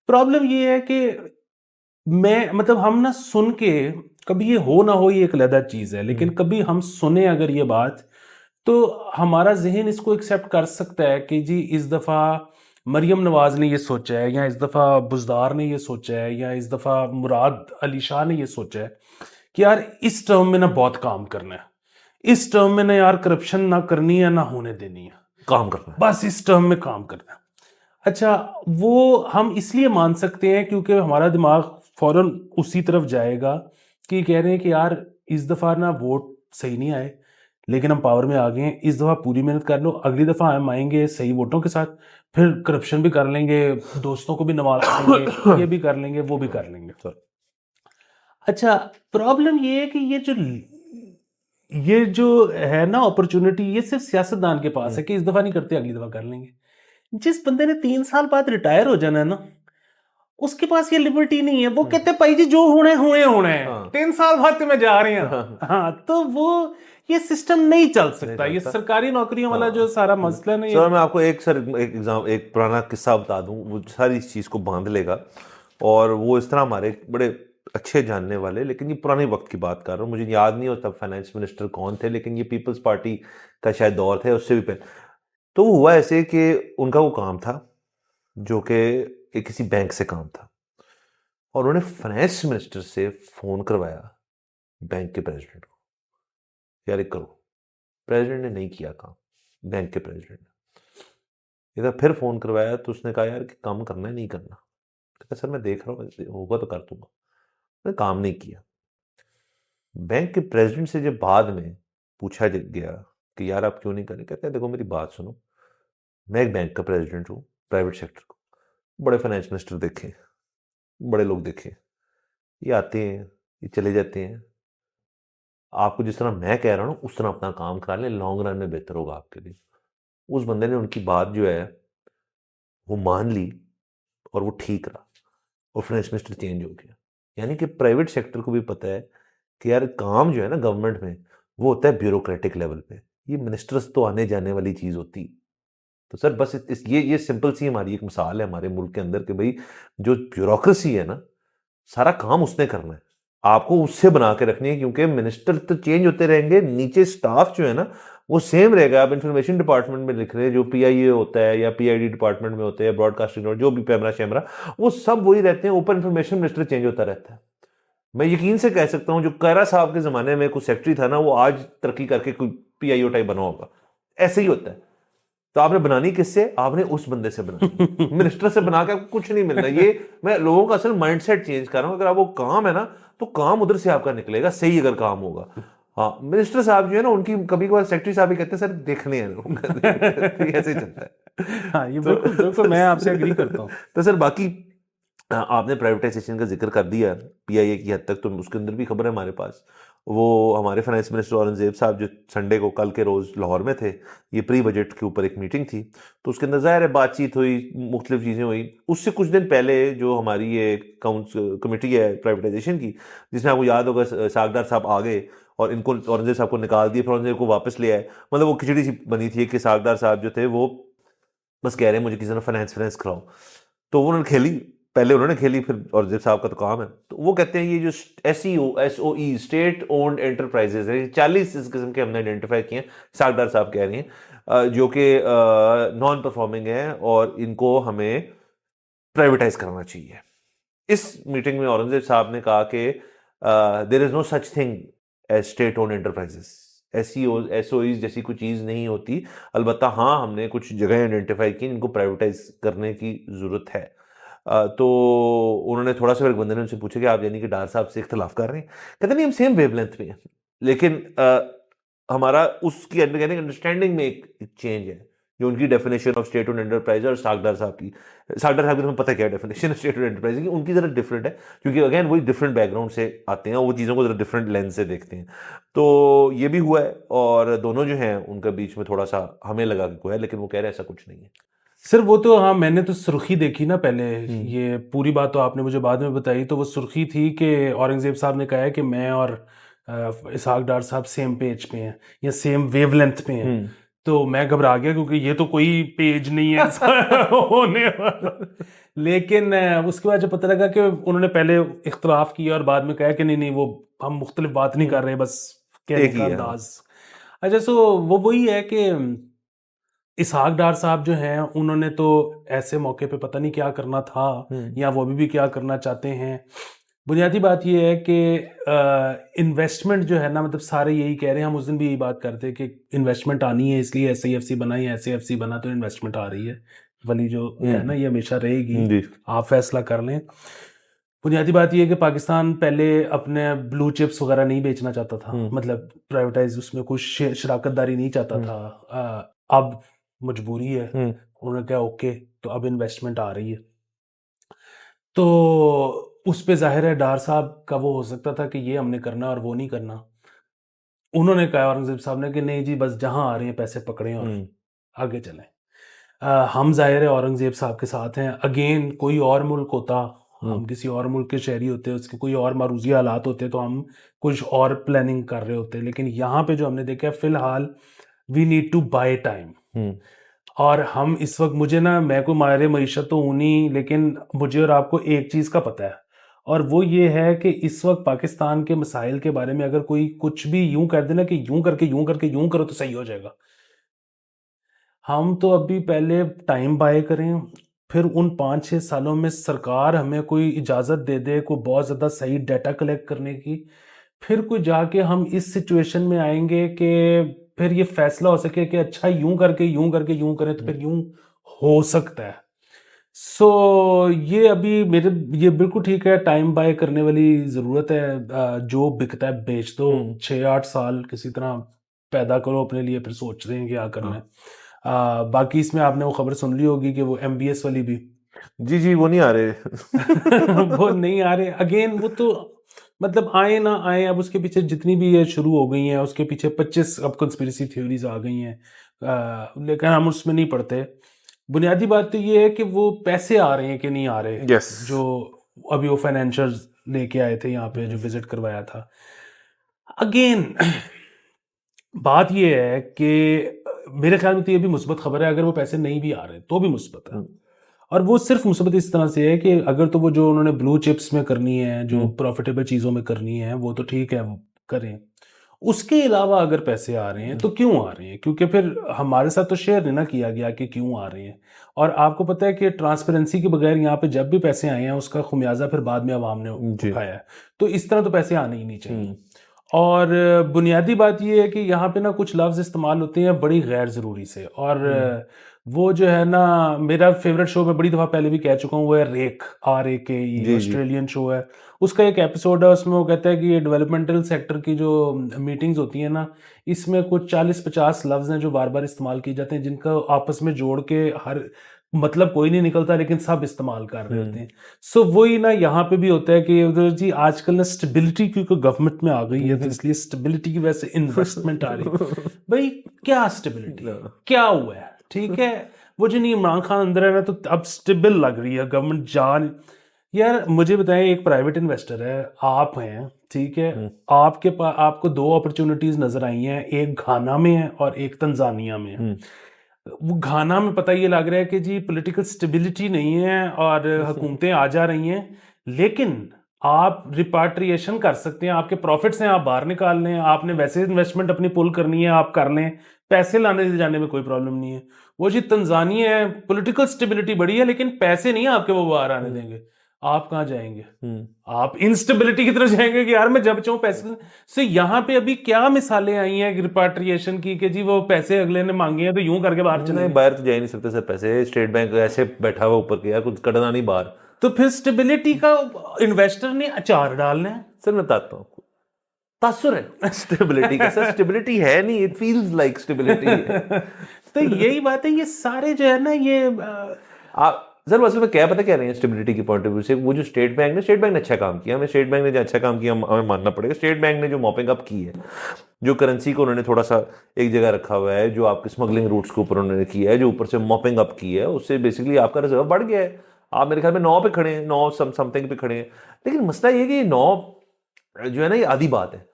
प्रॉब्लम ये है कि मैं मतलब हम ना सुन के, कभी ये हो ना हो ये एक अलग चीज है, लेकिन कभी हम सुने अगर ये बात, तो हमारा जहन इसको एक्सेप्ट कर सकता है कि जी इस दफा मरियम नवाज ने ये सोचा है, या इस दफा बुजदार ने ये सोचा है, या इस दफा मुराद अली शाह ने ये सोचा है कि यार इस टर्म में ना बहुत काम करना है, इस टर्म में ना यार करप्शन ना करनी है ना होने देनी है,
काम करना है,
बस इस टर्म में काम करना है। अच्छा, वो हम इसलिए मान सकते हैं क्योंकि हमारा दिमाग फौरन उसी तरफ जाएगा कि कह रहे हैं कि यार इस दफा ना वोट सही नहीं आए, लेकिन हम पावर में आ गए हैं, इस दफा पूरी मेहनत कर लो, अगली दफा हम आएंगे सही वोटों के साथ, फिर करप्शन भी कर लेंगे, दोस्तों को भी नवाज लेंगे, ये भी कर लेंगे, वो भी कर लेंगे। अच्छा, प्रॉब्लम ये है कि ये जो है ना अपॉर्चुनिटी, ये सिर्फ सियासतदान के पास है कि इस दफा नहीं करते अगली दफा कर लेंगे। जिस बंदे ने 3 साल बाद रिटायर हो जाना है ना, उसके पास ये लिबर्टी नहीं है। वो कहते भाई जी जो होने हुए होने हैं, 3 साल बाद तुम्हें जा रहे हैं। हाँ, तो वो ये सिस्टम नहीं चल सकता। ये सरकारी नौकरियों वाला जो सारा मसला ना,
सर मैं आपको एक पुराना किस्सा बता दूं, वो सारी इस चीज़ को बांध लेगा। और वो इस तरह हमारे बड़े अच्छे जानने वाले, लेकिन ये पुराने वक्त की बात कर रहा हूँ, मुझे याद नहीं होता फाइनेंस मिनिस्टर कौन थे, लेकिन ये पीपल्स पार्टी का शायद दौर थे, उससे भी पहले। तो हुआ ऐसे कि उनका वो काम था जो कि किसी बैंक से काम था, और उन्होंने फाइनेंस मिनिस्टर से फ़ोन करवाया बैंक के प्रेसिडेंट को, यार एक करो। प्रेसिडेंट ने नहीं किया काम, बैंक के प्रेसिडेंट ने। इधर फिर फ़ोन करवाया तो उसने कहा यार कि काम करना है नहीं करना। कहता सर मैं देख रहा हूँ, होगा तो कर दूंगा। उसने काम नहीं किया। बैंक के प्रेसिडेंट से जब बाद में पूछा गया कि यार आप क्यों नहीं करें, कहते हैं देखो मेरी बात सुनो, मैं एक बैंक का प्रेसिडेंट हूँ, प्राइवेट सेक्टर को, बड़े फाइनेंस मिनिस्टर देखे, बड़े लोग देखे, ये आते हैं ये चले जाते हैं, आपको जिस तरह मैं कह रहा हूँ उस तरह अपना काम करा लें, लॉन्ग रन में बेहतर होगा आपके लिए। उस बंदे ने उनकी बात जो है वो मान ली, और वो ठीक रहा, और फाइनेंस मिनिस्टर चेंज हो गया। यानी कि प्राइवेट सेक्टर को भी पता है कि यार काम जो है ना गवर्नमेंट में वो होता है ब्यूरोक्रेटिक लेवल पे, ये मिनिस्टर्स तो आने जाने वाली चीज़ होती। तो सर बस ये सिंपल सी हमारी एक मिसाल है हमारे मुल्क के अंदर कि भाई जो ब्यूरोक्रेसी है ना, सारा काम उसने करना है। आपको उससे बना के रखनी है क्योंकि मिनिस्टर तो चेंज होते रहेंगे, नीचे स्टाफ जो है ना वो सेम रहेगा। आप इंफॉर्मेशन डिपार्टमेंट में लिख रहे हैं जो पीआईए होता है या पीआईडी डिपार्टमेंट में होते हैं, ब्रॉडकास्टिंग और जो भी पैमरा शैमरा, वो सब वही रहते हैं। ऊपर इंफॉर्मेशन मिनिस्टर चेंज होता रहता है। मैं यकीन से कह सकता हूँ जो कैरा साहब के ज़माने में कुछ सेक्रेटरी था ना, वो आज तरक्की करके कोई पीआईओ टाइप बना होगा। ऐसे ही होता है। तो आपने बनानी किससे? आपने उस बंदे से बनानी। मिनिस्टर से बना के आपको कुछ नहीं मिलना। ये मैं लोगों का असल माइंडसेट चेंज कर रहा हूँ। अगर आप वो काम है ना तो काम उधर से आपका निकलेगा, सही अगर काम होगा। हाँ, मिनिस्टर साहब जो है ना उनकी कभी कभार सेक्रेटरी साहब ही कहते हैं सर देखने हैं लोग। ऐसे ही चलता है।
हाँ, ये बिल्कुल बिल्कुल मैं आपसे एग्री करता हूँ।
तो सर बाकी आपने प्राइवेटाइजेशन का जिक्र कर दिया पीआईए की हद तक, तो उसके अंदर भी खबर है हमारे पास। वो हमारे फाइनेंस मिनिस्टर औरंगजेब साहब जो संडे को कल के रोज़ लाहौर में थे, ये प्री बजट के ऊपर एक मीटिंग थी, तो उसके अंदर ज़ाहिर है बातचीत हुई, मुख्तलिफ चीज़ें हुई। उससे कुछ दिन पहले जो हमारी ये कमेटी है प्राइवेटाइजेशन की, जिसमें आपको याद होगा सागदार साहब आ गए और इनको औरंगजेब साहब को निकाल दिए, फिर औरंगजेब को वापस ले आए। मतलब वो खिचड़ी सी बनी थी कि सागदार साहब जो थे वो बस कह रहे हैं मुझे किसी ने फाइनेंस खिलाओ। तो उन्होंने खेली, पहले उन्होंने खेली, फिर औरंगजेब साहब का तो काम है। तो वो कहते हैं ये जो एसओई स्टेट ओन्ड एंटरप्राइजेज है, 40 इस किस्म के हमने आइडेंटिफाई किए हैं, सागदार साहब कह रही हैं, जो कि नॉन परफॉर्मिंग है और इनको हमें प्राइवेटाइज करना चाहिए। इस मीटिंग में औरंगजेब साहब ने कहा कि there is no such thing as state owned enterprises, SOEs जैसी कोई चीज़ नहीं होती। अलबत्ता हाँ, हमने कुछ जगह आइडेंटिफाई की जिनको प्राइवेटाइज करने की ज़रूरत है। तो उन्होंने थोड़ा सा, फिर बंदे ने उनसे पूछा कि आप यानी कि डार साहब से इख्तलाफ कर रहे हैं? कहते नहीं, हम सेम वेवलेंथ पे हैं, लेकिन हमारा उसकी अंडरस्टैंडिंग में एक चेंज है। जो उनकी definition of state owned enterprise और सागदार साहब की तुम्हें पता है क्या डेफिनेशन है स्टेट ओन्ड एंटरप्राइज की, उनकी ज़रा डिफरेंट है क्योंकि अगेन वही डिफरेंट बैकग्राउंड से आते हैं और वो चीज़ों को ज़रा डिफरेंट लेंस से देखते हैं। तो ये भी हुआ है और दोनों जो हैं उनके बीच में थोड़ा सा हमें लगा कि कोई है, लेकिन वो कह रहे हैं ऐसा कुछ नहीं है।
सर वो तो हाँ, मैंने तो सुर्खी देखी ना पहले, ये पूरी बात तो आपने मुझे बाद में बताई। तो वो सुर्खी थी कि औरंगजेब साहब ने कहा है कि मैं और इसहाक डार साहब सेम पेज पे हैं या सेम वेवलेंथ पे हैं। तो मैं घबरा गया क्योंकि ये तो कोई पेज नहीं है ऐसा होने वाला। लेकिन उसके बाद जब पता लगा कि उन्होंने पहले इख्तलाफ किया और बाद में कहा कि नहीं नहीं, वो हम मुख्तलिफ बात नहीं कर रहे, बस कहने
एक ही
का
है,
अंदाज। अच्छा, सो वो वही है कि इसहाक डार साहब जो हैं उन्होंने तो ऐसे मौके पे पता नहीं क्या करना था या वो अभी भी क्या करना चाहते हैं। बुनियादी बात ये है कि इन्वेस्टमेंट जो है ना, मतलब सारे यही कह रहे हैं, हम उस दिन भी यही बात करते हैं कि इन्वेस्टमेंट आनी है, इसलिए एसआईएफसी बना या एसआईएफसी बना तो इन्वेस्टमेंट आ रही है वाली जो है ना, ये हमेशा रहेगी।
जी।
आप फैसला कर लें। बुनियादी बात ये है कि पाकिस्तान पहले अपने ब्लू चिप्स वगैरह नहीं बेचना चाहता था, मतलब प्राइवेटाइज उसमें कुछ शराकतदारी नहीं चाहता था। अब मजबूरी है, उन्होंने कहा ओके, तो अब इन्वेस्टमेंट आ रही है। तो उस पे जाहिर है डार साहब का वो हो सकता था कि ये हमने करना और वो नहीं करना। उन्होंने कहा औरंगजेब साहब ने कि नहीं जी, बस जहां आ रहे हैं पैसे पकड़ें और आगे चलें। हम जाहिर है औरंगजेब साहब के साथ हैं। अगेन कोई और मुल्क होता, हम किसी और मुल्क के शहरी होते, उसके कोई और मारूजी हालात होते तो हम कुछ और प्लानिंग कर रहे होते। लेकिन यहाँ पे जो हमने देखा है फिलहाल, we need to buy time. और हम इस वक्त, मुझे ना, मैं को मारे मईशत तो हूँ नहीं, लेकिन मुझे और आपको एक चीज़ का पता है और वो ये है कि इस वक्त पाकिस्तान के मसाइल के बारे में अगर कोई कुछ भी यूं कर देना कि यूं करके यूं करो तो सही हो जाएगा, हम तो अभी पहले टाइम बाय करें, फिर उन 5-6 सालों में सरकार हमें कोई इजाज़त दे दे कोई बहुत ज़्यादा सही डाटा कलेक्ट करने की, फिर कोई जाके हम इस सिचुएशन में आएंगे कि फिर ये फैसला हो सके कि अच्छा यूं यूं करें तो फिर यूं हो सकता है। सो ये अभी मेरे, ये बिल्कुल ठीक है, टाइम बाय करने वाली ज़रूरत है। जो बिकता है बेच दो, 6-8 साल किसी तरह पैदा करो अपने लिए, फिर सोचते हैं क्या करना है। बाकी इसमें आपने वो खबर सुन ली होगी कि वो एमबीएस वाली भी
जी वो नहीं आ रहे।
वो नहीं आ रहे अगेन। वो तो मतलब आए ना आए, अब उसके पीछे जितनी भी ये शुरू हो गई हैं उसके पीछे 25 अब कंस्पिरेसी थ्योरीज आ गई हैं, लेकिन हम उसमें नहीं पढ़ते। बुनियादी बात तो ये है कि वो पैसे आ रहे हैं कि नहीं आ रहे।
Yes.
जो अभी वो फाइनेंशियल लेके आए थे यहाँ पे, जो विजिट करवाया था, अगेन बात ये है कि मेरे ख्याल में तो ये भी मुस्बत खबर है, अगर वो पैसे नहीं भी आ रहे तो भी मुस्बत है। और वो सिर्फ मुस्बत इस तरह से है कि अगर तो वो जो उन्होंने ब्लू चिप्स में करनी है, जो प्रॉफिटेबल चीज़ों में करनी है, वो तो ठीक है, वो करें। उसके अलावा अगर पैसे आ रहे हैं तो क्यों आ रहे हैं? क्योंकि फिर हमारे साथ तो शेयर नहीं ना किया गया कि क्यों आ रहे हैं। और आपको पता है कि ट्रांसपेरेंसी के बगैर यहाँ पे जब भी पैसे आए हैं उसका खुमियाजा फिर बाद में अवाम ने
जी।
उठाया है। तो इस तरह तो पैसे आने ही नहीं चाहिए।
हम्म।
और बुनियादी बात ये है कि यहाँ पे ना कुछ लफ्ज़ इस्तेमाल होते हैं बड़ी गैर ज़रूरी से, और वो जो है ना, मेरा फेवरेट शो मैं बड़ी दफ़ा पहले भी कह चुका हूँ, वो है रेक, RAKE,
जी जी।
ऑस्ट्रेलियन शो है। उसका एक एपिसोड है, उसमें वो कहता है कि ये डेवलपमेंटल सेक्टर की जो मीटिंग्स होती हैं ना, इसमें कुछ 40-50 लफ्ज़ हैं जो बार बार इस्तेमाल किए जाते हैं, जिनका आपस में जोड़ के हर मतलब कोई नहीं निकलता, लेकिन सब इस्तेमाल कर रहे होते हैं। सो वही ना यहाँ पे भी होता है कि उधर जी आजकल ना स्टेबिलिटी क्योंकि गवर्नमेंट में आ गई है, तो इसलिए स्टेबिलिटी की वजह से इन्वेस्टमेंट आ रही है। भाई क्या स्टेबिलिटी, क्या हुआ है? ठीक है, वो जो नहीं इमरान खान अंदर है ना, तो अब स्टेबल लग रही है गवर्नमेंट जान। यार मुझे बताएं, एक प्राइवेट इन्वेस्टर है, आप हैं, ठीक है, आपके पास आपको दो अपॉर्चुनिटीज नजर आई हैं, एक घाना में है और एक तंजानिया में है। वो घाना में पता ये लग रहा है कि जी पॉलिटिकल स्टेबिलिटी नहीं है और हुकूमतें आ जा रही हैं, लेकिन आप रिपाट्रिएशन कर सकते हैं, आपके प्रॉफिट्स हैं, आप बाहर निकाल लें, आपने वैसे इन्वेस्टमेंट अपनी पुल करनी है, आप कर लें, पैसे लाने ले जाने में कोई प्रॉब्लम नहीं है। वो जी तंजानिया है, पॉलिटिकल स्टेबिलिटी बड़ी है लेकिन पैसे नहीं आपके वो बाहर आने देंगे। आप कहाँ जाएंगे? आप इंस्टेबिलिटी की तरफ जाएंगे कि यार मैं जब चाहूँ पैसे से। यहाँ पे अभी क्या मिसालें आई हैं रिपाट्रिएशन की कि जी वो पैसे अगले ने मांगे हैं तो यूं करके बाहर चले
नहीं,
गए।
बाहर तो जा ही नहीं सकते सर, पैसे स्टेट बैंक ऐसे बैठा हुआ ऊपर के, यार कुछ कटना नहीं बाहर।
तो फिर स्टेबिलिटी का इन्वेस्टर ने अचार डालना है।
सर मैं बताता हूँ आपको, तासुर है स्टेबिलिटी का सर, स्टेबिलिटी है नहीं, इट फील्स लाइक स्टेबिलिटी है।
तो यही बात है, ये सारे जो है ना ये
आप सर असल में क्या पता क्या रहे हैं स्टेबिलिटी की पॉइंट ऑफ व्यू से, वो जो स्टेट बैंक ने अच्छा काम किया, हमें स्टेट बैंक ने जो अच्छा काम किया हमें मानना पड़ेगा। स्टेट बैंक ने जो मॉपिंग अप की है, जो करेंसी को उन्होंने थोड़ा सा एक जगह रखा हुआ है, जो आपके स्मगलिंग रूट्स के ऊपर उन्होंने किया है, जो ऊपर से मॉपिंग अप की है, उससे बेसिकली आपका रिजर्व बढ़ गया है। आप मेरे ख्याल में 9 पे खड़े हैं, 9 समथिंग पे खड़े हैं। लेकिन मसला ये कि 9 जो है ना, ये आधी बात है।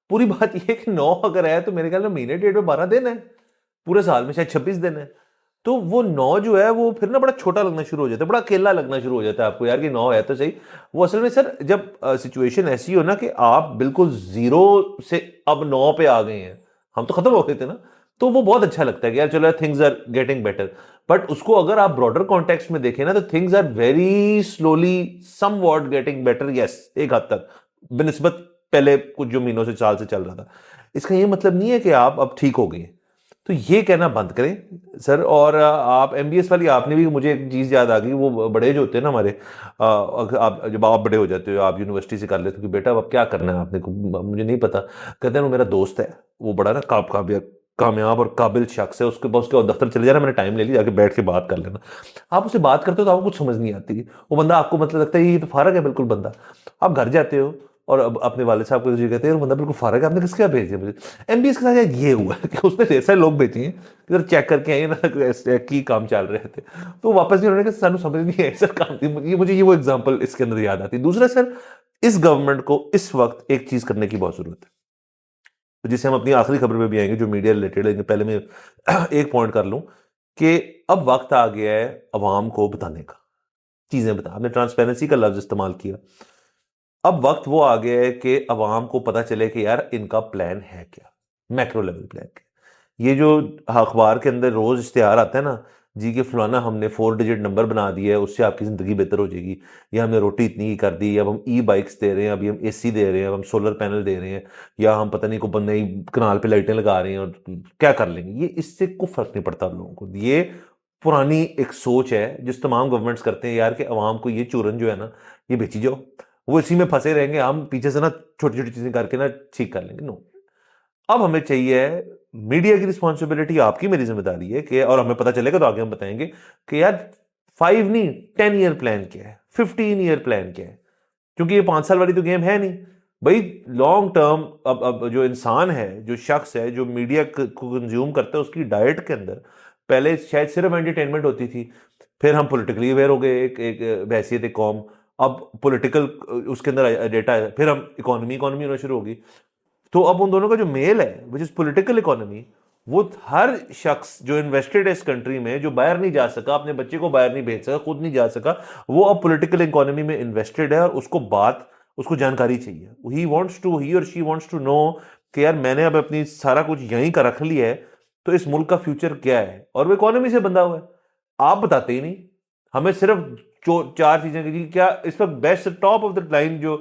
पूरी बात ये है कि 9 अगर है तो मेरे ख्याल में महीने डेढ़ में 12 दिन है, पूरे साल में शायद 26 दिन है। तो वो 9 जो है वो फिर ना बड़ा छोटा लगना शुरू हो जाता है, बड़ा अकेला लगना शुरू हो जाता है आपको, यार कि 9 है तो सही। वो असल में सर जब सिचुएशन ऐसी हो ना कि आप बिल्कुल जीरो से अब 9 पे आ गए हैं, हम तो खत्म हो गए थे ना, तो वो बहुत अच्छा लगता है कि यार चलो things are getting better. But उसको अगर आप ब्रॉडर कॉन्टेक्स्ट में देखें ना, तो things are very slowly somewhat getting better, yes, एक हद तक बनिस्बत पहले कुछ जो महीनों से साल से चल रहा था। इसका ये मतलब नहीं है कि आप अब ठीक हो गए, तो ये कहना बंद करें सर। और आप MBS वाली, आपने भी, मुझे एक चीज़ याद आ गई, वो बड़े जो होते हैं ना हमारे, आप जब आप बड़े हो जाते हो, आप यूनिवर्सिटी से कर लेते हो कि बेटा अब क्या करना है आपने, मुझे नहीं पता। कहते हैं वो मेरा दोस्त है, वो बड़ा ना कामयाब और काबिल शख्स है, उसके पास उसके दफ्तर चले जाना, मैंने टाइम ले लिया, जाके बैठ के बात कर लेना। आप उससे बात करते हो तो आपको कुछ समझ नहीं आती, वो बंदा आपको मतलब लगता है ये तो फारग है बिल्कुल बंदा। आप घर जाते हो और अब अपने वाले साहब को जो कहते हैं बंदा बिल्कुल फारग है, आपने किसके यहाँ भेज दिया मुझे। MBS के साथ यार ये हुआ है कि उसने ढेर सारे लोग भेजे हैं कि चेक करके आइए ना की काम चल रहे थे, तो वापस नहीं, उन्होंने कहा सानू समझ नहीं आया सर काम। ये मुझे वो एग्जाम्पल इसके अंदर याद आती है। दूसरा सर, इस गवर्नमेंट को इस वक्त एक चीज करने की बहुत जरूरत है, जिसे हम अपनी आखिरी खबर में भी आएंगे जो मीडिया रिलेटेड है। पहले मैं एक पॉइंट कर लूं कि अब वक्त आ गया है अवाम को बताने का, चीजें बता, आपने ट्रांसपेरेंसी का लफ्ज इस्तेमाल किया, अब वक्त वो आ गया है कि अवाम को पता चले कि यार इनका प्लान है क्या, मैक्रो लेवल प्लान क्या। ये जो अखबार के अंदर रोज इश्तेहार आता है ना जी कि फलाना हमने 4 डिजिट नंबर बना दिया है, उससे आपकी जिंदगी बेहतर हो जाएगी, या हमने रोटी इतनी ही कर दी, अब हम बाइक्स दे रहे हैं, अभी हम AC दे रहे हैं, अब हम सोलर पैनल दे रहे हैं, या हम पता नहीं को नई कनाल पे लाइटें लगा रहे हैं, और क्या कर लेंगे, ये इससे कोई फर्क नहीं पड़ता लोगों को। ये पुरानी एक सोच है जिस तमाम गवर्नमेंट्स करते हैं यार कि अवाम को ये चूरन जो है ना ये बेची जाओ, वो इसी में फंसे रहेंगे, हम पीछे से ना छोटी छोटी चीजें करके ना ठीक कर लेंगे। नो, अब हमें चाहिए मीडिया की रिस्पॉन्सिबिलिटी, आपकी मेरी जिम्मेदारी है कि, और हमें पता चलेगा तो आगे हम बताएंगे कि यार 5 नहीं 10 ईयर प्लान क्या है, 15 ईयर प्लान क्या है, क्योंकि ये 5 साल वाली तो गेम है नहीं भाई, लॉन्ग टर्म। अब जो इंसान है, जो शख्स है, जो मीडिया को कंज्यूम करता है, उसकी डाइट के अंदर पहले शायद सिर्फ एंटरटेनमेंट होती थी, फिर हम पॉलिटिकली अवेयर हो गए, एक हैसियत एक कौम, अब पॉलिटिकल उसके अंदर डेटा है, फिर हम इकोनॉमी होना शुरू होगी। तो अब उन दोनों का जो मेल है विच इज पॉलिटिकल इकोनॉमी, वो हर शख्स जो इन्वेस्टेड है इस कंट्री में, जो बाहर नहीं जा सका, अपने बच्चे को बाहर नहीं भेज सका, खुद नहीं जा सका, वो अब पॉलिटिकल इकोनॉमी में इन्वेस्टेड है और उसको जानकारी चाहिए। ही और शी वांट्स टू नो कि यार मैंने अब अपनी सारा कुछ यहीं का रख लिया है, तो इस मुल्क का फ्यूचर क्या है, और वो इकोनॉमी से बंधा हुआ है। आप बताते ही नहीं हमें, सिर्फ चार चीजें की क्या इस वक्त best top of the line जो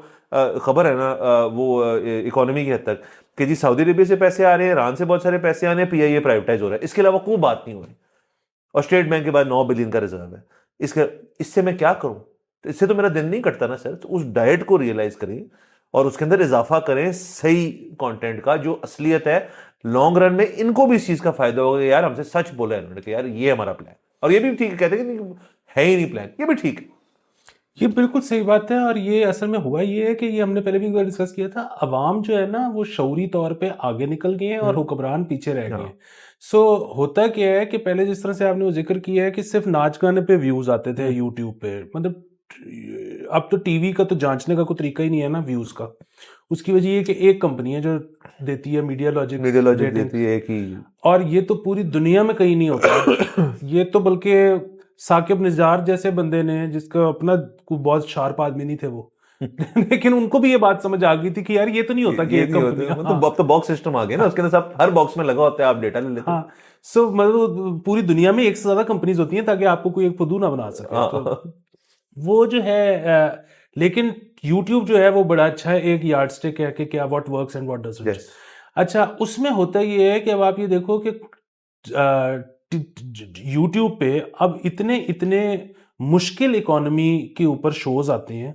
खबर है ना, वो इकोनॉमी की हद तक कि जी सऊदी अरेबिया से पैसे आ रहे हैं, ईरान से बहुत सारे पैसे आ रहे हैं, पीआईए प्राइवेटाइज हो रहा है, इसके अलावा कोई बात नहीं हो रही। और स्टेट बैंक के बाद 9 बिलियन का रिजर्व है, इससे मैं क्या करूं? तो इससे तो मेरा दिन नहीं कटता ना सर। तो उस डाइट को रियलाइज करें और उसके अंदर इजाफा करें सही कंटेंट का, जो असलियत है। लॉन्ग रन में इनको भी इस चीज का फायदा होगा, यार हमसे सच बोला है इन्होंने कि यार ये हमारा प्लान, और ये भी ठीक है, कहते हैं कि है ही नहीं प्लान, ये भी ठीक है।
ये बिल्कुल सही बात है। और ये असल में हुआ ये है कि ये हमने पहले भी डिस्कस किया था, अवाम जो है ना वो शऊरी तौर पे आगे निकल गए हैं और हुक्मरान पीछे रह गए हैं। सो होता क्या है कि पहले जिस तरह से आपने वो जिक्र किया है कि सिर्फ नाच गाने पे व्यूज आते थे यूट्यूब पे, मतलब अब तो टीवी का तो जांचने का कोई तरीका ही नहीं है ना व्यूज का। उसकी वजह ये कि एक कंपनी है जो देती है, मीडिया लॉजिक
देती है कि,
और ये तो पूरी दुनिया में कहीं नहीं होता। ये तो बल्कि साकिब निजार जैसे बंदे ने, जिसका अपना कोई बहुत शार्प आदमी नहीं थे वो लेकिन उनको भी ये बात समझ आ गई थी कि यार ये तो नहीं होता कि एक कंपनी,
मतलब अब तो बॉक्स सिस्टम आ गया ना, उसके अंदर सब हर बॉक्स में लगा होता है, आप डेटा ले लेते हैं।
हाँ। सो मतलब पूरी दुनिया में एक से ज्यादा कंपनीज होती हैं ताकि आपको कोई एक फुदू ना बना सके। तो वो जो है लेकिन यूट्यूब जो है वो बड़ा अच्छा है, एक यार्ड स्टिक है कि क्या what works and what doesn't. अच्छा, उसमें होता ये है कि अब आप ये देखो कि यूट्यूब पे अब इतने इतने मुश्किल इकोनॉमी के ऊपर शोज आते हैं।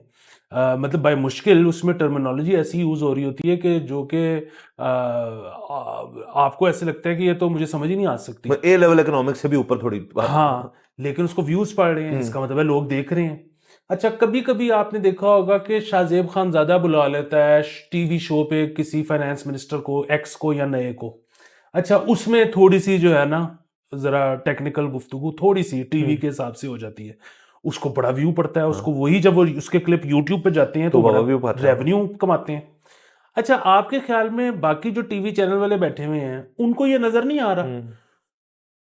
मतलब बाय मुश्किल उसमें टर्मिनोलॉजी ऐसी यूज हो रही होती है कि जो कि आपको ऐसे लगता है कि ये तो मुझे समझ ही नहीं आ सकती।
ए लेवल इकोनॉमिक्स से भी ऊपर थोड़ी बात।
हाँ, लेकिन उसको व्यूज पढ़ रहे हैं, इसका मतलब है लोग देख रहे हैं। अच्छा, कभी कभी आपने देखा होगा कि शाहजेब खान ज्यादा बुला लेता है टीवी शो पे किसी फाइनेंस मिनिस्टर को, एक्स को या नए को। अच्छा, उसमें थोड़ी सी जो है ना जरा टेक्निकल गुफ्तगू थोड़ी सी टीवी के हिसाब से हो जाती है, उसको बड़ा व्यू पड़ता है, उसको वही जब वो उसके क्लिप यूट्यूब पे जाते हैं तो बड़ा रेवेन्यू कमाते हैं। अच्छा, आपके ख्याल में बाकी जो टीवी चैनल वाले बैठे हुए हैं उनको ये नजर नहीं आ रहा?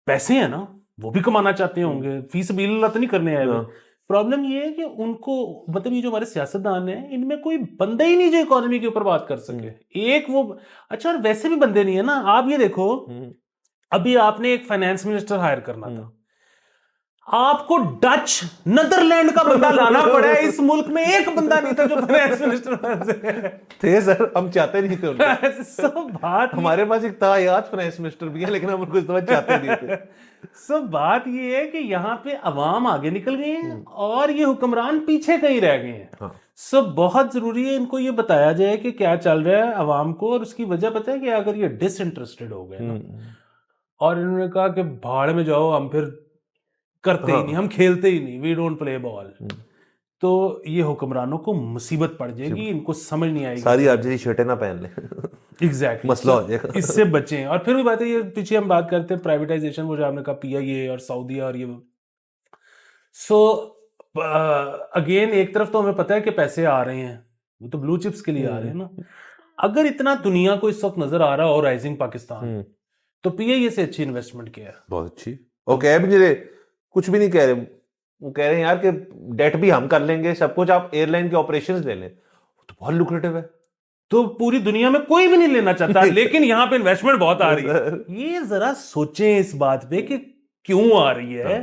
पैसे है ना, वो भी कमाना चाहते होंगे, फीस बिल तो नहीं करने आए। प्रॉब्लम ये है कि उनको, मतलब ये जो हमारे सियासतदान हैं इनमें कोई बंदा ही नहीं जो इकोनॉमी के ऊपर बात कर सके। एक वो, अच्छा, और वैसे भी बंदे नहीं है ना। आप ये देखो, अभी आपने एक फाइनेंस मिनिस्टर हायर करना था, आपको डच नीदरलैंड का बंदा लाना पड़ा है। इस मुल्क में एक बंदा नहीं था जो फाइनेंस मिनिस्टर
थे सर, हम चाहते नहीं थे उनको।
सब बात
हमारे पास एक था याद फाइनेंस मिनिस्टर भी है, लेकिन हम उनको इस दफा चाहते नहीं थे।
सब बात ये है कि यहाँ पे अवाम आगे निकल गए हैं और ये हुक्मरान पीछे कहीं रह गए हैं। सब बहुत जरूरी है इनको ये बताया जाए कि क्या चल रहा है अवाम को। और उसकी वजह पता है कि अगर ये डिसइंटरेस्टेड हो गए ना और इन्होंने कहा कि भाड़ में जाओ, हम फिर करते ही नहीं, हम खेलते ही नहीं, वी डोंट प्ले बॉल, तो ये हुक्मरानों को मुसीबत पड़ जाएगी, इनको समझ नहीं आएगी।
सारी आप जैसी शर्टें ना पहन ले।
एग्जैक्टली,
मसला हो जाएगा।
इससे बचें। और फिर भी बात है, ये पीछे हम बात करते हैं प्राइवेटाइजेशन, वो जो आपने कहा पीआईए और सऊदी और ये। सो अगेन एक तरफ तो हमें पता है कि पैसे आ रहे हैं, वो तो ब्लू चिप्स के लिए आ रहे हैं ना। अगर इतना दुनिया को इस वक्त नजर आ रहा है और राइजिंग पाकिस्तान, तो पीआईए से अच्छी इन्वेस्टमेंट क्या है?
बहुत अच्छी। और कह भी नहीं रहे, कुछ भी नहीं कह रहे, वो कह रहे हैं यार कि डेट भी हम कर लेंगे, सब कुछ, आप एयरलाइन के ऑपरेशंस ले लें, तो बहुत लुक्रेटिव है।
तो पूरी दुनिया में कोई भी नहीं लेना चाहता लेकिन यहाँ पे इन्वेस्टमेंट बहुत आ रही है। ये जरा सोचें इस बात पे कि क्यों आ रही है।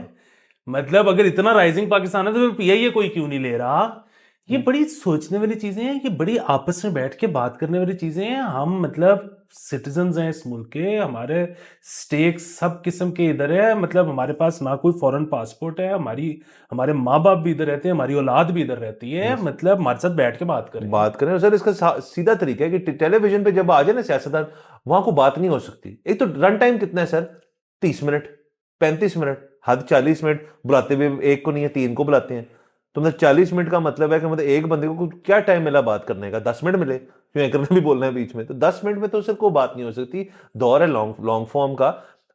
मतलब अगर इतना राइजिंग पाकिस्तान है तो फिर पीआईए कोई क्यों नहीं ले रहा? ये बड़ी सोचने वाली चीजें हैं, ये बड़ी आपस में बैठ के बात करने वाली चीजें हैं। हम मतलब सिटीजन्स हैं इस मुल्क के, हमारे स्टेक्स सब किस्म के इधर है। मतलब हमारे पास ना कोई फॉरेन पासपोर्ट है, हमारे माँ बाप भी इधर रहते हैं, हमारी औलाद भी इधर रहती है। मतलब हमारे साथ बैठ के बात करें।
सर इसका सीधा तरीका है कि टेलीविजन पे जब आ जाए ना सियासतदान, वहां को बात नहीं हो सकती। एक तो रन टाइम कितना है सर, 30 मिनट, 35 मिनट, हद 40 मिनट, बुलाते हुए एक को नहीं है 3 को बुलाते हैं। तो मतलब 40 मिनट का मतलब है कि मतलब एक बंदे को क्या टाइम मिला बात करने का? 10 मिनट मिले, क्यों एंकर ने भी बोलना है बीच में, तो 10 मिनट में तो सर कोई बात नहीं हो सकती। दौर है लॉन्ग फॉर्म का,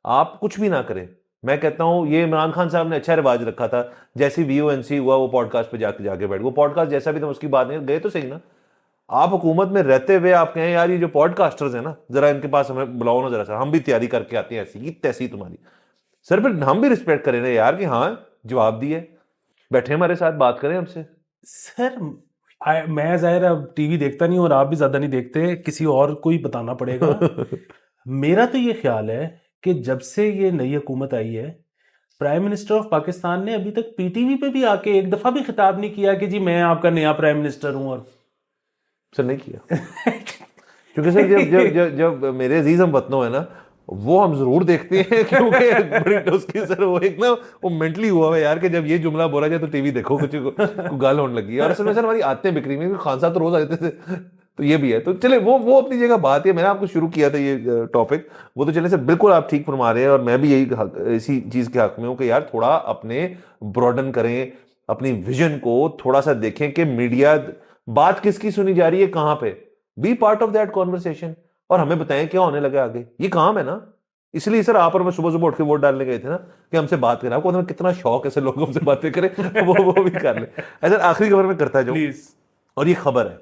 आप कुछ भी ना करें। मैं कहता हूं ये इमरान खान साहब ने अच्छा रिवाज रखा था, जैसे VONC हुआ वो पॉडकास्ट पे जाके बैठ, वो पॉडकास्ट जैसा भी था उसकी बात नहीं, गए तो सही ना, आप हुकूमत में रहते हुए आप कहें यार ये जो पॉडकास्टर्स हैं ना, जरा इनके पास हमें बुलाओ ना, जरा सा हम भी तैयारी करके आते हैं ऐसी की तैसी तुम्हारी। सर फिर हम भी रिस्पेक्ट करें ना यार कि हाँ जवाब दिए, बैठे हमारे साथ बात करें हमसे।
सर मैं जाहिर है अब टीवी देखता नहीं और आप भी ज्यादा नहीं देखते, किसी और को ही बताना पड़ेगा। मेरा तो ये ख्याल है कि जब से ये नई हुकूमत आई है, प्राइम मिनिस्टर ऑफ पाकिस्तान ने अभी तक पीटीवी पे भी आके एक दफा भी खिताब नहीं किया कि जी मैं आपका नया प्राइम मिनिस्टर हूं। और
सर नहीं किया क्योंकि सर जब जब जब जब मेरे अजीज हम वतनों है ना, वो हम जरूर देखते हैं क्योंकि बड़ी उसकी सर वो एक ना वो मेंटली हुआ है यार कि जब ये जुमला बोला जाए तो टीवी देखो, कुछ गाल होने लगी है। और असल में सर हमारी आदतें बिखरी हुई हैं, खान साहब तो रोज आ जाते थे, तो ये भी है। तो चले वो अपनी जगह बात है, मैंने आपको शुरू किया था ये टॉपिक, वो तो चले सर बिल्कुल आप ठीक फरमा रहे हैं, और मैं भी यही इसी चीज के हक में हूँ कि यार थोड़ा अपने ब्रॉडन करें, अपनी विजन को थोड़ा सा देखें कि मीडिया बात किसकी सुनी जा रही है, कहां पे, be part of that conversation, और हमें बताएं क्या होने लगा आगे। ये काम है ना, इसलिए सर आप और मैं सुबह सुबह उठ के वोट डालने गए थे ना कि हमसे बात करें। आपको कितना शौक है सर लोगों से बातें करें, वो भी कर ले। ऐसा आखिरी खबर में करता जाऊं
प्लीज।
और ये खबर है,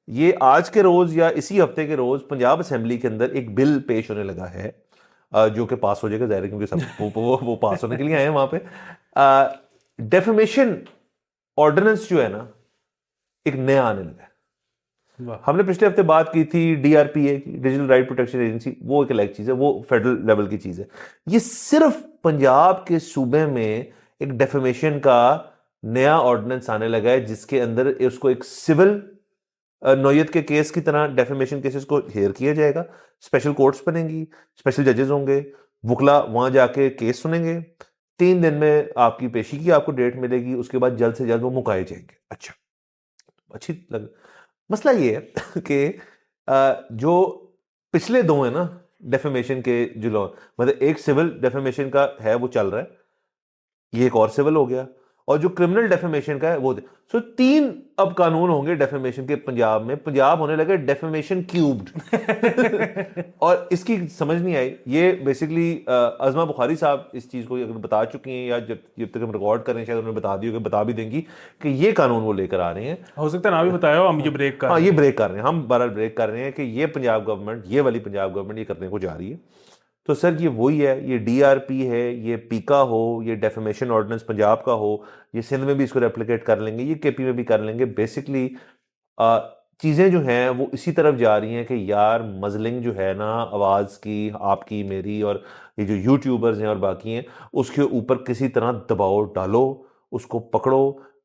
ये आज के रोज या इसी हफ्ते के रोज पंजाब असेंबली के अंदर एक बिल पेश होने लगा है, जो कि पास हो जाएगा जाहिर है, क्योंकि सब वो पास होने के लिए आए हैं वहां पे। डेफेमेशन ऑर्डिनेंस जो है ना, एक नया आने लगा है।
वाह।
हमने पिछले हफ्ते बात की थी डीआरपीए की, डिजिटल राइट प्रोटेक्शन एजेंसी, वो एक अलग चीज है, वो फेडरल लेवल की चीज है। ये सिर्फ पंजाब के सूबे में एक डेफेमेशन का नया ऑर्डिनेंस आने लगा है, जिसके अंदर उसको एक सिविल नौयत के केस की तरह डेफेमेशन केसेस को हेयर किया जाएगा, स्पेशल कोर्ट्स बनेंगी, स्पेशल जजेस होंगे, वकला वहां जाके केस सुनेंगे, 3 दिन में आपकी पेशी की आपको डेट मिलेगी, उसके बाद जल्द से जल्द वो मुकाए जाएंगे। अच्छा, अच्छी लग। मसला ये है कि जो पिछले दो है ना डेफेमेशन के जो लॉ, मतलब एक सिविल डेफेमेशन का है वो चल रहा है, ये एक और सिविल हो गया, और जो क्रिमिनल डेफेमेशन का है वो सो 3 अब कानून होंगे डेफेमेशन के पंजाब में। पंजाब होने लगे डेफेमेशन क्यूब्ड और इसकी समझ नहीं आई। ये बेसिकली अज़मा बुखारी साहब इस चीज को अगर बता चुकी हैं, या जब तक हम रिकॉर्ड करें शायद उन्होंने बता दी होगी, बता भी देंगी कि ये कानून वो लेकर आ रहे हैं।
हो सकता है ना भी बताया हो, हम ये ब्रेक कर
हाँ ये ब्रेक कर रहे हैं, हम बहरहाल ब्रेक कर रहे हैं कि ये पंजाब गवर्नमेंट, ये वाली पंजाब गवर्नमेंट ये करने को जा रही है। तो सर ये वही है, ये डीआरपी है, ये पीका हो, ये डेफेमेशन ऑर्डिनेंस पंजाब का हो, ये सिंध में भी इसको रेप्लिकेट कर लेंगे, ये केपी में भी कर लेंगे। बेसिकली चीज़ें जो हैं वो इसी तरफ जा रही हैं कि यार मजलिंग जो है ना आवाज़ की, आपकी मेरी और ये जो यूट्यूबर्स हैं और बाकी हैं, उसके ऊपर किसी तरह दबाव डालो, उसको पकड़ो।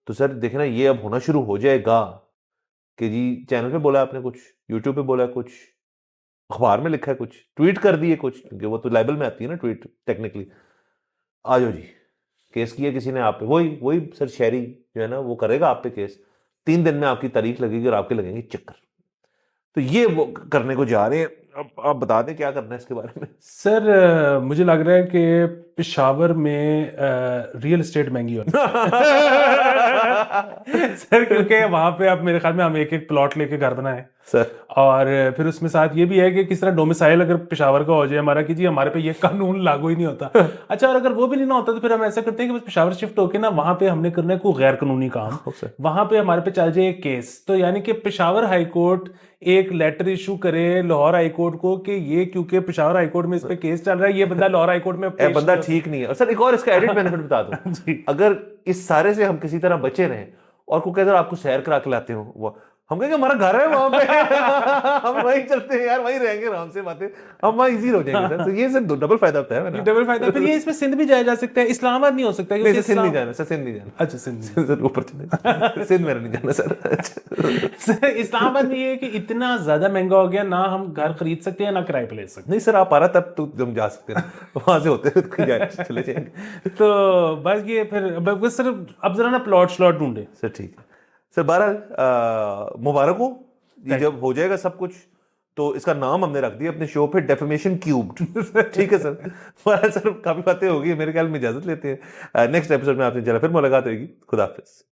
तो सर देखे ना ये अब होना शुरू हो जाएगा कि जी चैनल पे बोला आपने कुछ, यूट्यूब पे बोला कुछ, अखबार में लिखा है कुछ, ट्वीट कर दिए कुछ, क्योंकि वो तो लाइबल में आती है ना ट्वीट टेक्निकली, आ जाओ जी केस किया किसी ने आप पे, वही वही सर शहरी जो है ना वो करेगा आप पे केस, 3 दिन में आपकी तारीख लगेगी और आपके लगेंगे चक्कर। तो ये वो करने को जा रहे हैं। अब आप बता दें क्या करना है इसके बारे में।
सर मुझे लग रहा है कि पेशावर में रियल एस्टेट महंगी होनी सर, क्योंकि वहां पे अब मेरे ख्याल में हम एक एक प्लॉट लेके घर बनाए
सर
और फिर उसमें साथ ये भी है कि किस तरह डोमिसाइल अगर पेशावर का हो जाए हमारा कि जी हमारे पे ये कानून लागू ही नहीं होता। अच्छा, और अगर वो भी नहीं ना होता तो फिर हम ऐसा करते हैं कि बस पेशावर शिफ्ट होके ना वहां पे हमने करना है कोई गैर कानूनी काम,
सर
वहां पे हमारे पे चल जाए एक केस, तो यानी कि पेशावर हाई कोर्ट एक लेटर इशू करे लाहौर हाई कोर्ट को कि ये क्योंकि पेशावर हाई कोर्ट में इस पे केस चल रहा है, ये बंदा लाहौर हाई कोर्ट में
ए बंदा ठीक नहीं है। और सर एक और इसका एडिट बेनिफिट बता दूं,
जी।
अगर इस सारे से हम किसी तरह बचे रहें और कोई कहते आपको सैर करा के लाते हो, वो हम कहेंगे हमारा घर है वहां पे हम वहीं चलते हैं यार, वहीं रहेंगे आराम से, बातें हम वहीं इजी हो जाएंगे सर। तो ये सर डबल फायदा होता है ना,
डबल फायदा। फिर ये इसमें सिंध भी जाया जा सकता है, इस्लामाबाद नहीं हो सकता
नहीं
क्योंकि
सर सिंध नहीं जाना, सर सिंध नहीं जाना।
अच्छा सिंध नहीं।
सर ऊपर चले सिंध मेरा नहीं जाना सर।
सर इस्लामाबाद में ये है कि इतना ज्यादा महंगा हो गया ना, हम घर खरीद सकते हैं ना किराए पे ले सकते
नहीं सर आप आ रहा तब तो हम जा सकते हैं, वहां से होते चले जाएंगे।
हैं। तो बस ये फिर बस सर अब जरा ना प्लॉट श्लॉट ढूंढे।
सर ठीक है सर, बहरहाल मुबारक हो, ये जब हो जाएगा सब कुछ तो इसका नाम हमने रख दिया अपने शो पे डेफेमेशन क्यूब्ड। ठीक है सर, बहरहाल सर काफी बातें होगी, मेरे ख्याल में इजाजत लेते हैं। नेक्स्ट एपिसोड में आपसे इंशाल्लाह फिर मुलाकात होगी। खुदा हाफिज।